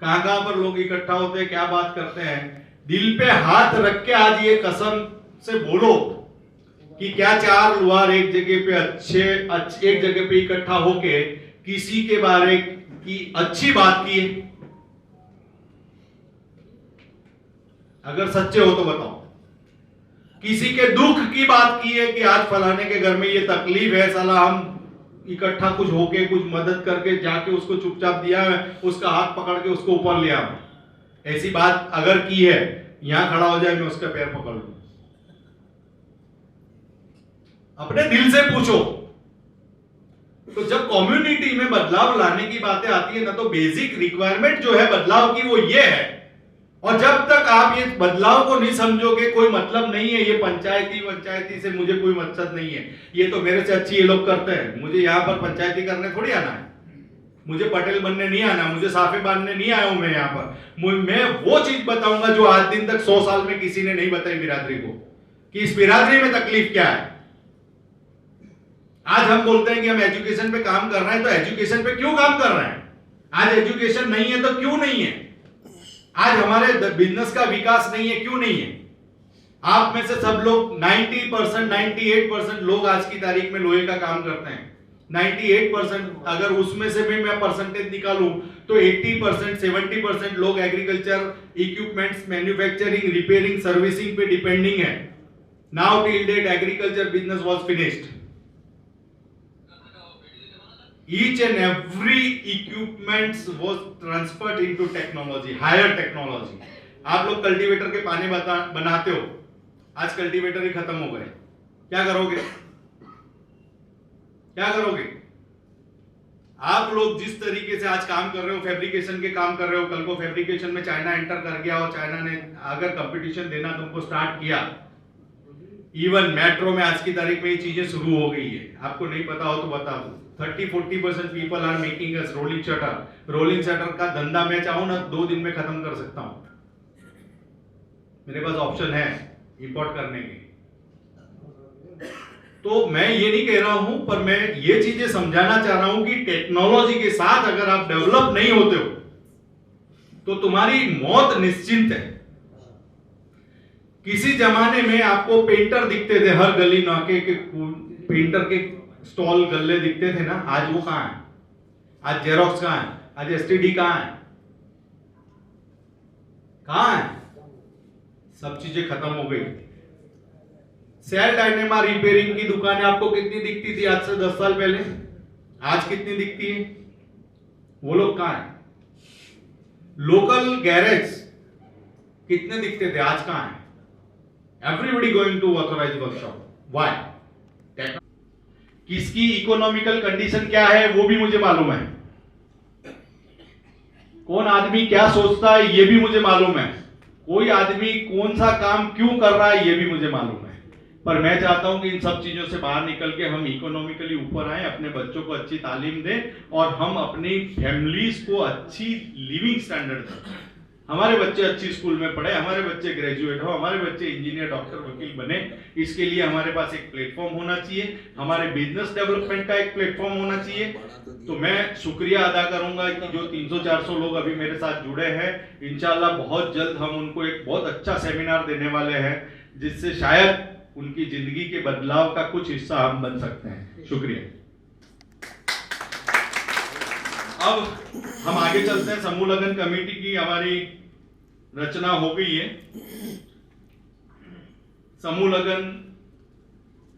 कहां कहां पर लोग इकट्ठा होते हैं, क्या बात करते हैं। दिल पे हाथ रख के आज ये कसम से बोलो कि क्या चार लुहार एक जगह पे एक जगह पे इकट्ठा होके किसी के बारे की अच्छी बात की है? अगर सच्चे हो तो बताओ। किसी के दुख की बात की है कि आज फलाने के घर में ये तकलीफ है, साला हम इकट्ठा कुछ होके कुछ मदद करके जाके उसको चुपचाप दिया है, उसका हाथ पकड़ के उसको ऊपर लिया। ऐसी बात अगर की है, यहां खड़ा हो जाए मैं उसका पैर पकड़ लूं। अपने दिल से पूछो। तो जब कम्युनिटी में बदलाव लाने की बातें आती है ना, तो बेसिक रिक्वायरमेंट जो है बदलाव की वो ये है। और जब तक आप ये बदलाव को नहीं समझोगे, कोई मतलब नहीं है ये पंचायती से मुझे कोई मकसद नहीं है, ये तो मेरे से अच्छी ये लोग करते हैं, मुझे यहाँ पर पंचायती करने थोड़ी आना है, मुझे पटेल बनने नहीं आना, मुझे साफे बांधने नहीं आया हूं मैं यहाँ पर। मैं वो चीज बताऊंगा जो आज दिन तक 100 साल में किसी ने नहीं बताई बिरादरी को, कि इस बिरादरी में तकलीफ क्या है। आज हम बोलते हैं कि हम एजुकेशन पे काम कर रहे हैं, तो एजुकेशन पे क्यों काम कर रहे हैं? आज एजुकेशन नहीं है तो क्यों नहीं है? आज हमारे बिजनेस का विकास नहीं है, क्यों नहीं है? आप में से सब लोग 90%, 98% लोग आज की तारीख में लोहे का काम करते हैं। 98% अगर उसमें से भी मैं परसेंटेज निकालूं तो 80%, 70% लोग agriculture equipments, manufacturing, repairing, servicing पे डिपेंडिंग है। Now till date agriculture business was finished. Each and every equipment was transferred into technology, higher technology. आप लोग कल्टीवेटर के पाने बनाते हो, आज कल्टीवेटर ही खत्म हो गए, क्या करोगे? क्या करोगे? आप लोग जिस तरीके से आज काम कर रहे हो, फैब्रिकेशन के काम कर रहे हो, कल को फैब्रिकेशन में चाइना एंटर कर गया और चाइना ने अगर कंपटीशन देना तुमको स्टार्ट किया, इवन मेट्रो में आज की तारीख में ये चीजें शुरू हो गई है। आपको नहीं पता हो तो बता दो, 30-40% people are making us rolling shutter. Rolling shutter का धंधा मैं चाहूं ना 2 दिन में खत्म कर सकता हूं, मेरे पास ऑप्शन है इंपोर्ट करने की। तो मैं ये नहीं कह रहा हूं, पर मैं ये चीजें समझाना चाह रहा हूं कि टेक्नोलॉजी के साथ अगर आप डेवलप नहीं होते हो तो तुम्हारी मौत निश्चिंत है। किसी जमाने में आपको पेंटर दिखते थे हर गली नाके के, पेंटर के स्टॉल गल्ले दिखते थे ना, आज वो कहां है? आज जेरोक्स कहां है? आज एसटीडी कहां है? कहां है? सब चीजें खत्म हो गई। सेल डायनेमा रिपेयरिंग की दुकानें आपको कितनी दिखती थी आज से 10 साल पहले? आज कितनी दिखती है? वो लोग कहां है? लोकल गैरेज कितने दिखते थे, आज कहां है? Everybody going to authorised workshop. Why? किसकी इकोनॉमिकल कंडीशन क्या है वो भी मुझे मालूम है, कौन आदमी क्या सोचता है ये भी मुझे मालूम है, कोई आदमी कौन सा काम क्यों कर रहा है ये भी मुझे मालूम है। पर मैं चाहता हूं कि इन सब चीजों से बाहर निकल के हम इकोनॉमिकली ऊपर आए, अपने बच्चों को अच्छी तालीम दें और हम अपनी फैमिलीज को अच्छी लिविंग स्टैंडर्ड दें। हमारे बच्चे अच्छी स्कूल में पढ़े, हमारे बच्चे ग्रेजुएट हो, हमारे बच्चे इंजीनियर, डॉक्टर, वकील बने। इसके लिए हमारे पास एक प्लेटफॉर्म होना चाहिए, हमारे बिजनेस डेवलपमेंट का एक प्लेटफॉर्म होना चाहिए। तो मैं शुक्रिया अदा करूंगा कि जो 300-400 लोग अभी मेरे साथ जुड़े हैं, इंशाल्लाह बहुत जल्द हम उनको एक बहुत अच्छा सेमिनार देने वाले हैं जिससे शायद उनकी जिंदगी के बदलाव का कुछ हिस्सा हम बन सकते हैं। शुक्रिया। अब हम आगे चलते हैं। समूह लगन कमेटी की हमारी रचना हो गई है। समूह लगन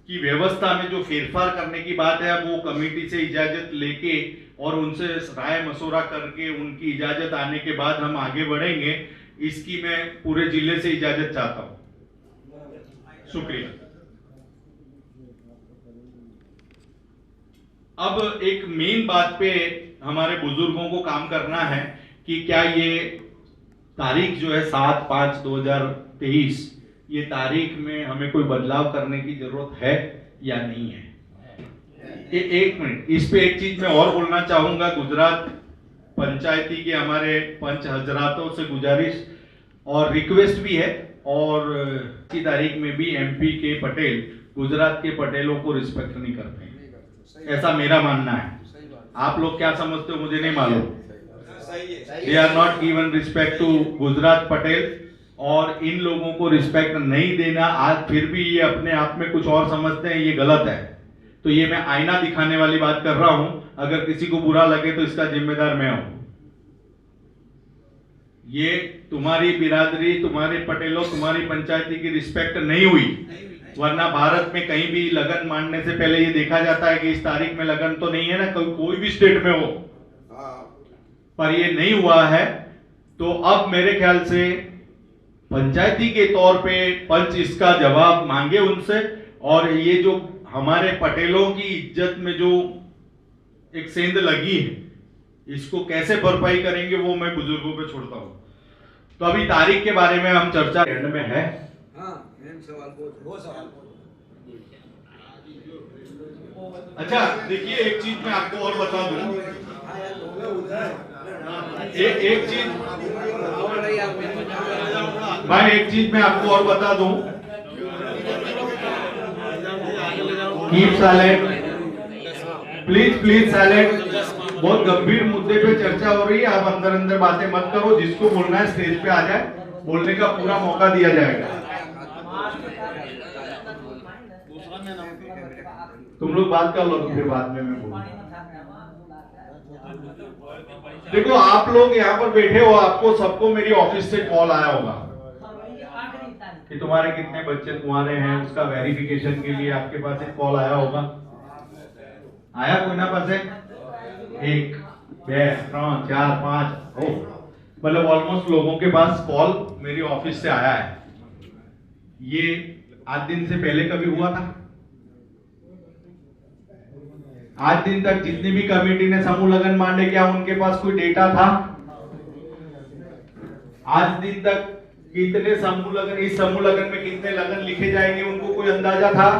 की व्यवस्था में जो फेरफार करने की बात है, वो कमेटी से इजाजत लेके और उनसे राय मशवरा करके उनकी इजाजत आने के बाद हम आगे बढ़ेंगे। इसकी मैं पूरे जिले से इजाजत चाहता हूं। शुक्रिया। अब एक मेन बात पे हमारे बुजुर्गों को काम करना है कि क्या ये तारीख जो है 7/5/2023 ये तारीख में हमें कोई बदलाव करने की जरूरत है या नहीं है। एक मिनट, इस पे एक चीज मैं और बोलना चाहूंगा। गुजरात पंचायती के हमारे पंच हजरातों से गुजारिश और रिक्वेस्ट भी है, और की तारीख में भी MP के पटेल गुजरात के पटेलों को रिस्पेक्ट नहीं करते हैं, ऐसा मेरा मानना है। आप लोग क्या समझते हो मुझे नहीं मालूम। They are not given respect to Gujarat Patel, और इन लोगों को रिस्पेक्ट नहीं देना आज फिर भी ये अपने आप में कुछ और समझते हैं, ये गलत है। तो ये मैं आईना दिखाने वाली बात कर रहा हूं, अगर किसी को बुरा लगे तो इसका जिम्मेदार मैं हूं। ये तुम्हारी बिरादरी, तुम्हारे पटेलों, तुम्हारी पंचायती की रिस्पेक्ट नहीं हुई, वरना भारत में कहीं भी लगन मानने से पहले ये देखा जाता है कि इस तारीख में लगन तो नहीं है ना, कोई भी स्टेट में हो, पर ये नहीं हुआ है। तो अब मेरे ख्याल से पंचायती के तौर पे पंच इसका जवाब मांगे उनसे, और ये जो हमारे पटेलों की इज्जत में जो एक सेंध लगी है, इसको कैसे भरपाई करेंगे वो मैं बुजुर्गों पे छोड़ता हूं। तो अभी तारीख के बारे में हम चर्चा एंड में है। अच्छा देखिए, एक चीज मैं आपको और बता दूं, एक चीज भाई, एक चीज मैं आपको और बता दूं, कीप साइलेंट प्लीज साइलेंट। बहुत गंभीर मुद्दे पे चर्चा हो रही है, आप अंदर अंदर बातें मत करो। जिसको बोलना है स्टेज पे आ जाए, बोलने का पूरा मौका दिया जाएगा। तुम लोग बात कर लो तो फिर बाद में मैं बोलूंगा। देखो आप लोग यहाँ पर बैठे हो, आपको सबको मेरी ऑफिस से कॉल आया होगा कि तुम्हारे कितने बच्चे तुम्हारे हैं, उसका वेरिफिकेशन के लिए आपके पास एक कॉल आया होगा। आया कोई ना पास है? 1 2 3 4 5 मतलब ऑलमोस्ट लोगों के पास कॉल मेरी ऑफिस से आया है। ये आज दिन से पहले कभी हुआ था? आज दिन तक जितनी भी कमेटी ने समूह लगन मांगे, क्या उनके पास कोई डेटा था? आज दिन तक कितने समूह लगन, इस समूह लगन में कितने लगन लिखे जाएंगे, उनको कोई अंदाजा था?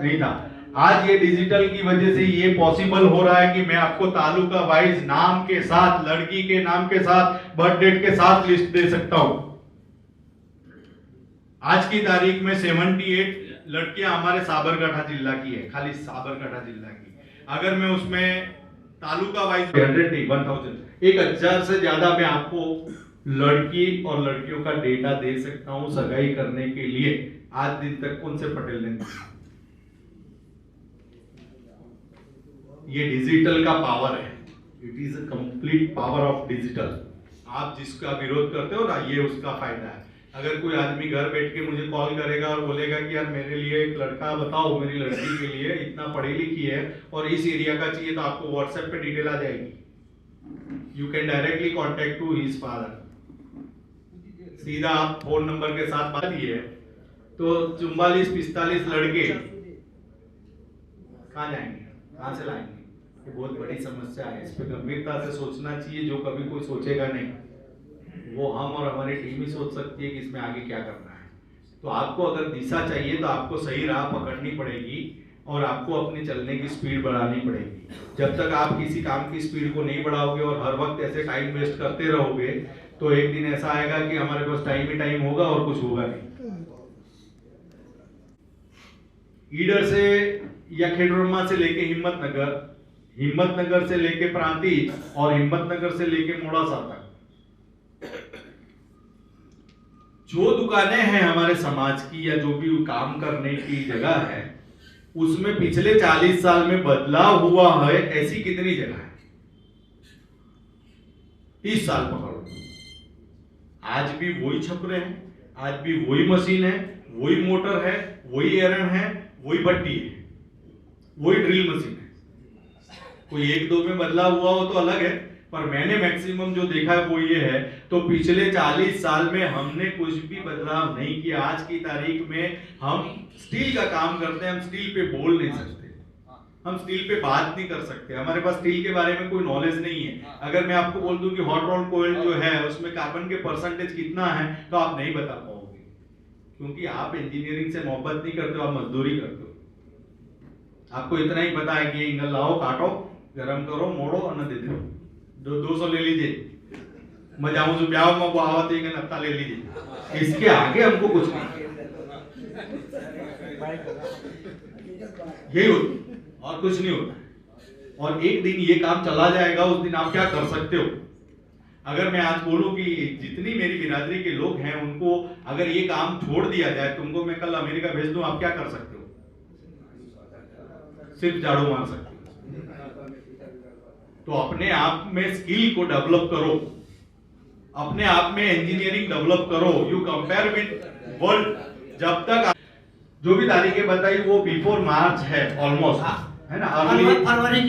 नहीं था। आज ये डिजिटल की वजह से ये पॉसिबल हो रहा है कि मैं आपको तालुका वाइज नाम के साथ, लड़की के नाम के साथ, बर्थ डेट के साथ लिस्ट दे सकता हूं। आज की तारीख में 78 लड़कियां हमारे साबरकांठा जिला की है, खाली साबरकांठा जिला की। अगर मैं उसमें तालुका वाइज 1000 से ज्यादा मैं आपको लड़की और लड़कियों का डेटा दे सकता हूं सगाई करने के लिए। आज दिन तक कौन से पटेल ने? ये डिजिटल का पावर है, it is a complete power of digital. आप जिसका विरोध करते हो ना, ये उसका फायदा है। अगर कोई आदमी घर बैठ के मुझे कॉल करेगा और बोलेगा कि यार मेरे लिए एक लड़का बताओ, मेरी लड़की के लिए इतना पढ़ी लिखी है और इस एरिया का चाहिए, तो आपको व्हाट्सएप पे डिटेल आ जाएगी। You can directly contact to his father. सीधा आप फोन नंबर के साथ बात की है तो 44-45 लड़के कहाँ जाएंगे, कहाँ से लाएंगे? ये बहुत बड़ी समस्या है, इस पे गंभीरता से सोचना चाहिए। जो कभी कोई सोचेगा नहीं, वो हम और हमारी टीम ही सोच सकती है कि इसमें आगे क्या करना है। तो आपको अगर दिशा चाहिए तो आपको सही राह पकड़नी पड़ेगी और आपको अपनी चलने की स्पीड बढ़ानी पड़ेगी। जब तक आप किसी काम की स्पीड को नहीं बढ़ाओगे और हर वक्त ऐसे टाइम वेस्ट करते रहोगे, तो एक दिन ऐसा आएगा कि हमारे पास टाइम ही टाइम होगा और कुछ होगा नहीं। ईडर से या खेडब्रह्मा से लेके हिम्मतनगर, हिम्मतनगर से लेके प्रांतिज और हिम्मतनगर से लेके मोड़ासा तक जो दुकानें हैं हमारे समाज की या जो भी काम करने की जगह है, उसमें पिछले 40 साल में बदलाव हुआ है ऐसी कितनी जगह है? 30 साल पकड़ो। आज भी वही छपरे हैं, आज भी वही मशीन है, वही मोटर है, वही एरन है, वही भट्टी है, वही ड्रिल मशीन है। कोई 1-2 में बदलाव हुआ हो तो अलग है, पर मैंने मैक्सिमम जो देखा है वो ये है। तो पिछले 40 साल में हमने कुछ भी बदलाव नहीं किया। आज की तारीख में हम स्टील का काम करते हैं, हम स्टील पे बोल नहीं सकते, हम स्टील पे बात नहीं कर सकते, हमारे पास स्टील के बारे में कोई नॉलेज नहीं है। अगर मैं आपको बोल दूं कि हॉट रोल्ड कोयल जो है उसमें कार्बन के परसेंटेज कितना है तो आप नहीं बता पाओगे, क्योंकि आप इंजीनियरिंग से मोहब्बत नहीं करते हो, आप मजदूरी करते हो। आपको इतना ही पता है कि एंगल लाओ, काटो, गरम करो, मोड़ो और न दे दो, 200 ले लीजिए, मजाओ जो ब्याह में वो आवत है नत्ता ले लीजिए, इसके आगे हमको कुछ नहीं। यही होता और कुछ नहीं होता। और एक दिन ये काम चला जाएगा, उस दिन आप क्या कर सकते हो? अगर मैं आज बोलूं कि जितनी मेरी बिरादरी के लोग हैं उनको अगर ये काम छोड़ दिया जाए, तुमको मैं कल अमेरिका भेज दूं, आप क्या कर सकते हो? सिर्फ झाड़ू मार सकते हो। तो अपने आप में स्किल को डेवलप करो, अपने आप में इंजीनियरिंग डेवलप करो। You compare with world. जब तक जो भी तारीखें बताई वो बिफोर मार्च है ऑलमोस्ट, है ना? फरवरी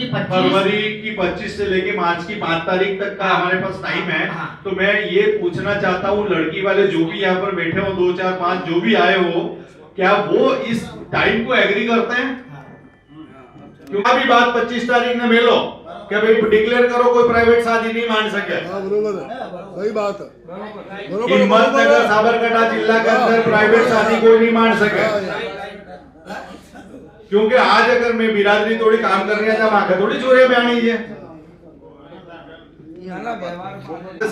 की 25 से लेके मार्च की 5 तारीख तक का हमारे पास टाइम है। तो मैं ये पूछना चाहता हूँ लड़की वाले जो भी यहाँ पर बैठे हो, 2 4 5 जो भी आए हो, क्या वो इस टाइम को एग्री करते हैं? क्यों अभी बात 25 तारीख ने मेलो क्या भाई डिक्लेयर करो कोई प्राइवेट शादी नहीं मान सके। बरोबर है, सही बात है। हिम्मतनगर साबरकांठा जिला के अंदर प्राइवेट शादी कोई नहीं मान सके, क्योंकि आज अगर मैं बिरादरी थोड़ी काम कर रही है माँ थोड़ी चोरी बयानी है,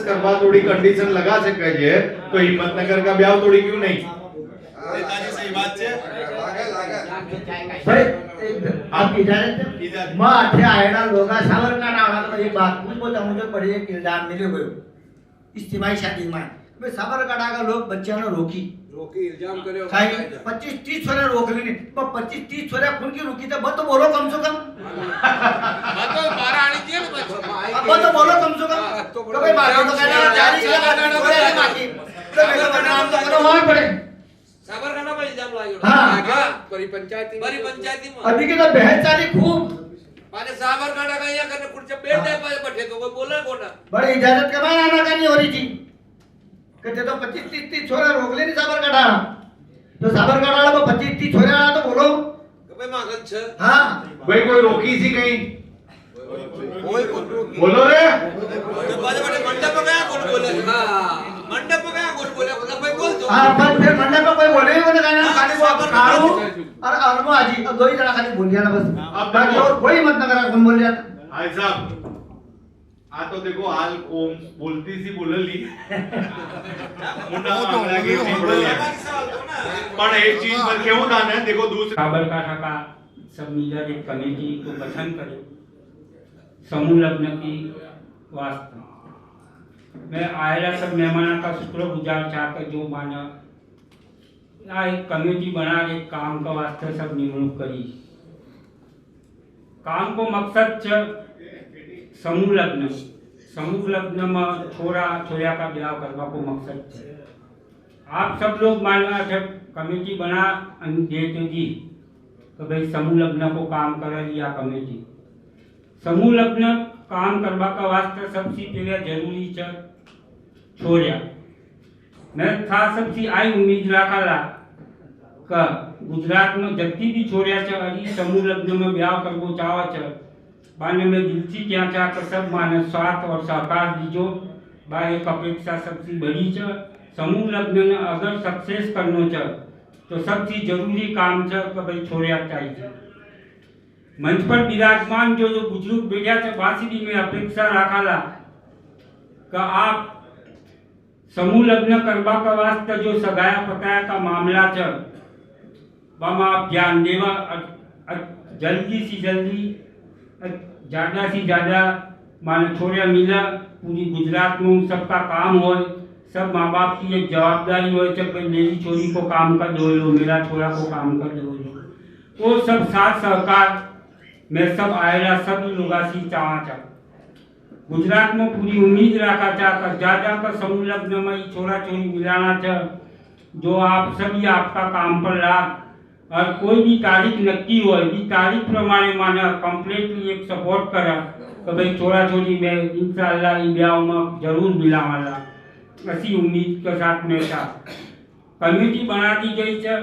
करवा थोड़ी कंडीशन लगा सके है, तो हिम्मतनगर का ब्याह थोड़ी क्यों नहीं? नेताजी सही बात भाई आपकी इजाजत मैं आठे आएगा लोगा साबरकांठा वाला एक बात पूछो तो मुझे बड़ी एक इल्जाम मिले गयो इज्तिमाई शादी में भाई साबरकांठा का लोग बच्चियों ने रोकी इल्जाम करे खाई 25-30 छोरे रोक ली नहीं, पर 25-30 छोरे खून की रुकी तो बत तो बोलो कम से कम, तो 12 आनी चाहिए ना, अब तो बोलो कम से कम। तो भाई मारो तो कहना जारी से छोरे की माकी तो मेरे को नाम तो करो वहां पड़े साबरकांठा पर इल्जाम लगायो। हां परी पंचायती में अभी की तो बहस चाली खूब माने साबरकांठा का यहाँ करने कुछ बैठ जाए बैठे तो कोई बोला कोना बड़ी इजाजत के बाद आना का नहीं हो रही थी कहते तो 25-30 छोरा रोक ले नहीं साबरकांठा, तो साबरकांठा वाला 25-30 छोरे वाला तो बोलो भाई मागन छ। हां भाई कोई रोकी सी कहीं बोलो रे, बड़े मंडप में गया कौन बोले? हां मंडप में गया कौन बोले? मतलब भाई बोल दो। हां पर फिर मंडप में कोई बोले ही बोले कहना खाली वो खाओ और अरमो आजी अब दो ही जना खाली बोल दिया ना बस, अब बाकी और कोई मत ना करा कौन बोल जाता। भाई साहब आ तो देखो हाल ओम बोलती सी बोलली मुंडा मामला की नहीं बोलली, पर एक चीज पर क्यों था ना, देखो दूसरा साबरकांठा का सब मिलकर एक कमेटी को गठन करे समूह लग्न की वास्ते। मैं आएला सब मेहमानों का शुक्रगुजार चाहकर जो माना एक कमेटी बना के काम का वास्ते सब निमणूक करी। काम को मकसद छ समूह लग्न में छोरा छोरिया का ब्याह करवा को मकसद है। आप सब लोग मानना जब कमेटी बना देते जी तो भाई समूह लग्न को काम कर लिया कमेटी। समूह लग्न काम करवा का वास्ते सबसे पहले जरूरी है छोरिया। मैं था सबसे आई उम्मीद रखा का गुजरात में जत्ती भी छोरिया अभी समूह लग्न में ब्याह करवो चाहे बाने में दिलची क्या चाह सब माने साथ और सहकार दीजो बा एक अपेक्षा सबसे बड़ी छ। समूह लग्न ने अगर सक्सेस करनो छ तो सबसे जरूरी काम छ कि भाई छोरिया चाहिए। मंच पर विराजमान जो बुजुर्ग बैठा थे बासी में अपेक्षा रखाला कि आप समूह लग्न करवा का वास्ते जो सगाया पकाया का मामला छ बामा आप ध्यान देवा जल्दी से जल्दी ज़्यादा से ज़्यादा माने छोरिया मिला पूरी गुजरात में सबका काम हो, सब माँ बाप की एक जवाबदारी हो जब मेरी छोरी को काम कर दो लो, मेरा छोरा को काम कर दो लो, वो सब साथ सहकार में सब आएला सब लोग चाह गुजरात में पूरी उम्मीद रखा चाहकर ज़्यादा का समूह लग्न में छोरा छोरी मिलाना चाह जो आप सभी आपका काम पर लाग और कोई भी तारीख नक्की हो तारीख प्रमाणे माने कंप्लीटली एक सपोर्ट करा कि भाई छोरा छोरी में इंशाअल्लाह ई ब्याह में जरूर मिलावाला, ऐसी उम्मीद के साथ में था। कमेटी बना दी गई है।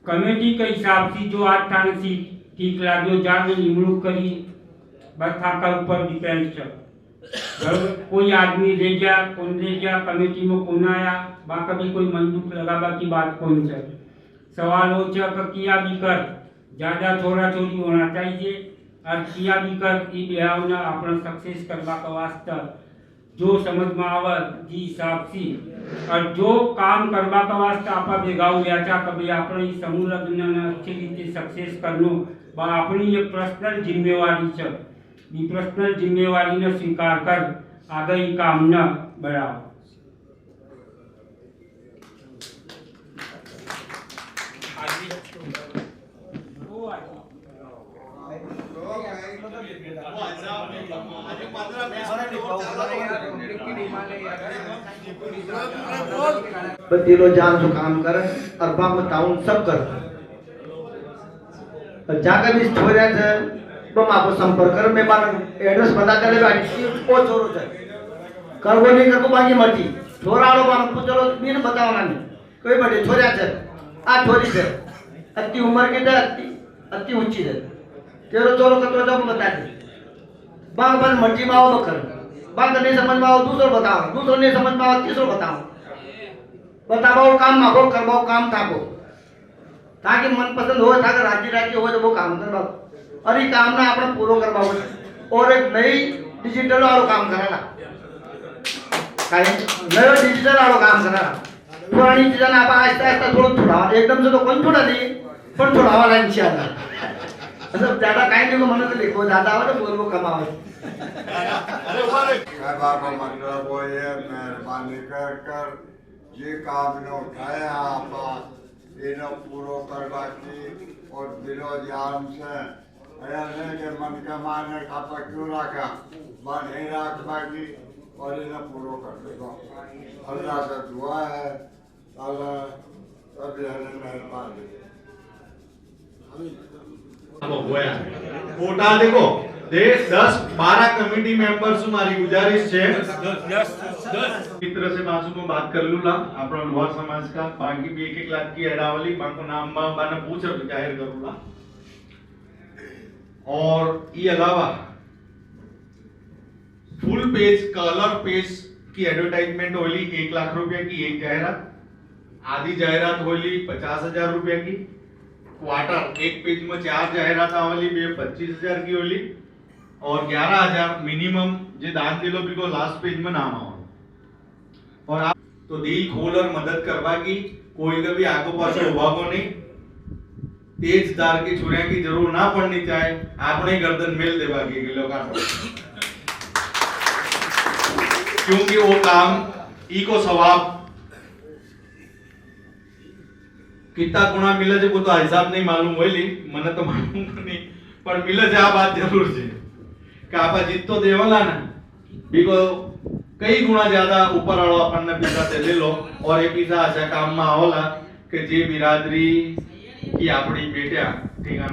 कमेटी के हिसाब से जो आज थाने से ठीक लागो जाने निमणूक करी बस थाका ऊपर डिपेंड है। कोई आदमी ले गया कौन ले गया कमेटी में कौन आया बा कभी कोई मन दुख लगाबा की बात कौन है। सवाल हो किया भी कर ज्यादा छोरा छोरी होना चाहिए और किया भी कर ई ब्याह ने अपना सक्सेस करवा का वास्ता जो समझ में आवे जी हिसाब से और जो काम करवा का वास्ता आपा बेगाव व्याचा कभी अपने ई समूह लग्न ने अच्छी रीते सक्सेस करनो बा अपनी ये पर्सनल जिम्मेवारी है। ई पर्सनल जिम्मेवारी ने स्वीकार कर आगे ई काम न बढ़ाओ। दिलो जान जो काम कर और बाप ताउन सब कर और जाकर भी छोरे से बम आपको संपर्क कर मैं बार एड्रेस बता चले बाकी को छोरो है कर वो नहीं कर को बाकी मर्जी छोरा वालों बार को चलो बिन बताओ ना कोई बड़े छोरे है आ छोरी से अति उम्र के है अति ऊंची है तेरो चोरो का तो जब बता दे बाग बन मर्जी में आओ कर बात नहीं समझ में आओ दूसरो नहीं समझ में आओ तीसरो बताओ काम मांगो करवाओ काम थाको ताकि मन पसंद हो था राज्य राज्य हो तो वो काम करवाओ और ये काम ना अपना पूरा करवाओ और एक नई डिजिटल वालों काम कराना नया डिजिटल वालों काम कराना पुरानी चीजें ना आहिस्ता आहिस्ता थोड़ा थोड़ा एकदम से तो कोई थोड़ा नहीं पर थोड़ा वाला इंशाल्लाह मतलब ज्यादा काहे नहीं को मन तो लिखो ज्यादा हो तो बोल वो कमाओ बाबा मतलब वो ये मेहरबानी कर ये काम ने उठाया आपा इन्हें पूरो करवा की और दिलो जान से अरे के मन के माने खापा क्यों रखा मन ही रख बाकी और इन्हें पूरो कर देगा। अल्लाह का दुआ है अल्लाह सब मेहरबानी। कोटा देखो 10-12 कमिटी मेंबर्स मारी गुजारिश है 10 मित्र से मासू को बात कर लूला अपना लोहार समाज का बाकी भी 1-1 लाख की एडावली बाको नाम बाने पूछ जाहिर करूला और ये अलावा फुल पेज कलर पेज की एडवर्टाइजमेंट होली 1 लाख रुपया की एक जाहिरात आधी जाहिरात होली 50,000 रुपया की क्वार्टर एक पेज में 4 जाहिरात आवली 25,000 की होली और 11,000 मिनिमम जे दान दिलो बिको लास्ट पेज में नाम आवा और आप तो दिल खोल और मदद करवा की कोई का भी आगो पाछो उभा को नहीं तेजदार की छुरिया की जरूर ना पड़नी चाहे आपने गर्दन मेल देवा की किलो का क्योंकि वो काम ई को सवाब कितना गुना मिले जो तो हिसाब नहीं मालूम होली मने तो मालूम नहीं पर मिले जे आ बात जरूर है कि आपा जीत तो देवला ना बिको कई गुना ज्यादा ऊपर वालो अपन ने पैसा से ले लो और ये पैसा ऐसा काम में होला कि जे बिरादरी की अपनी बेटिया ठीक है।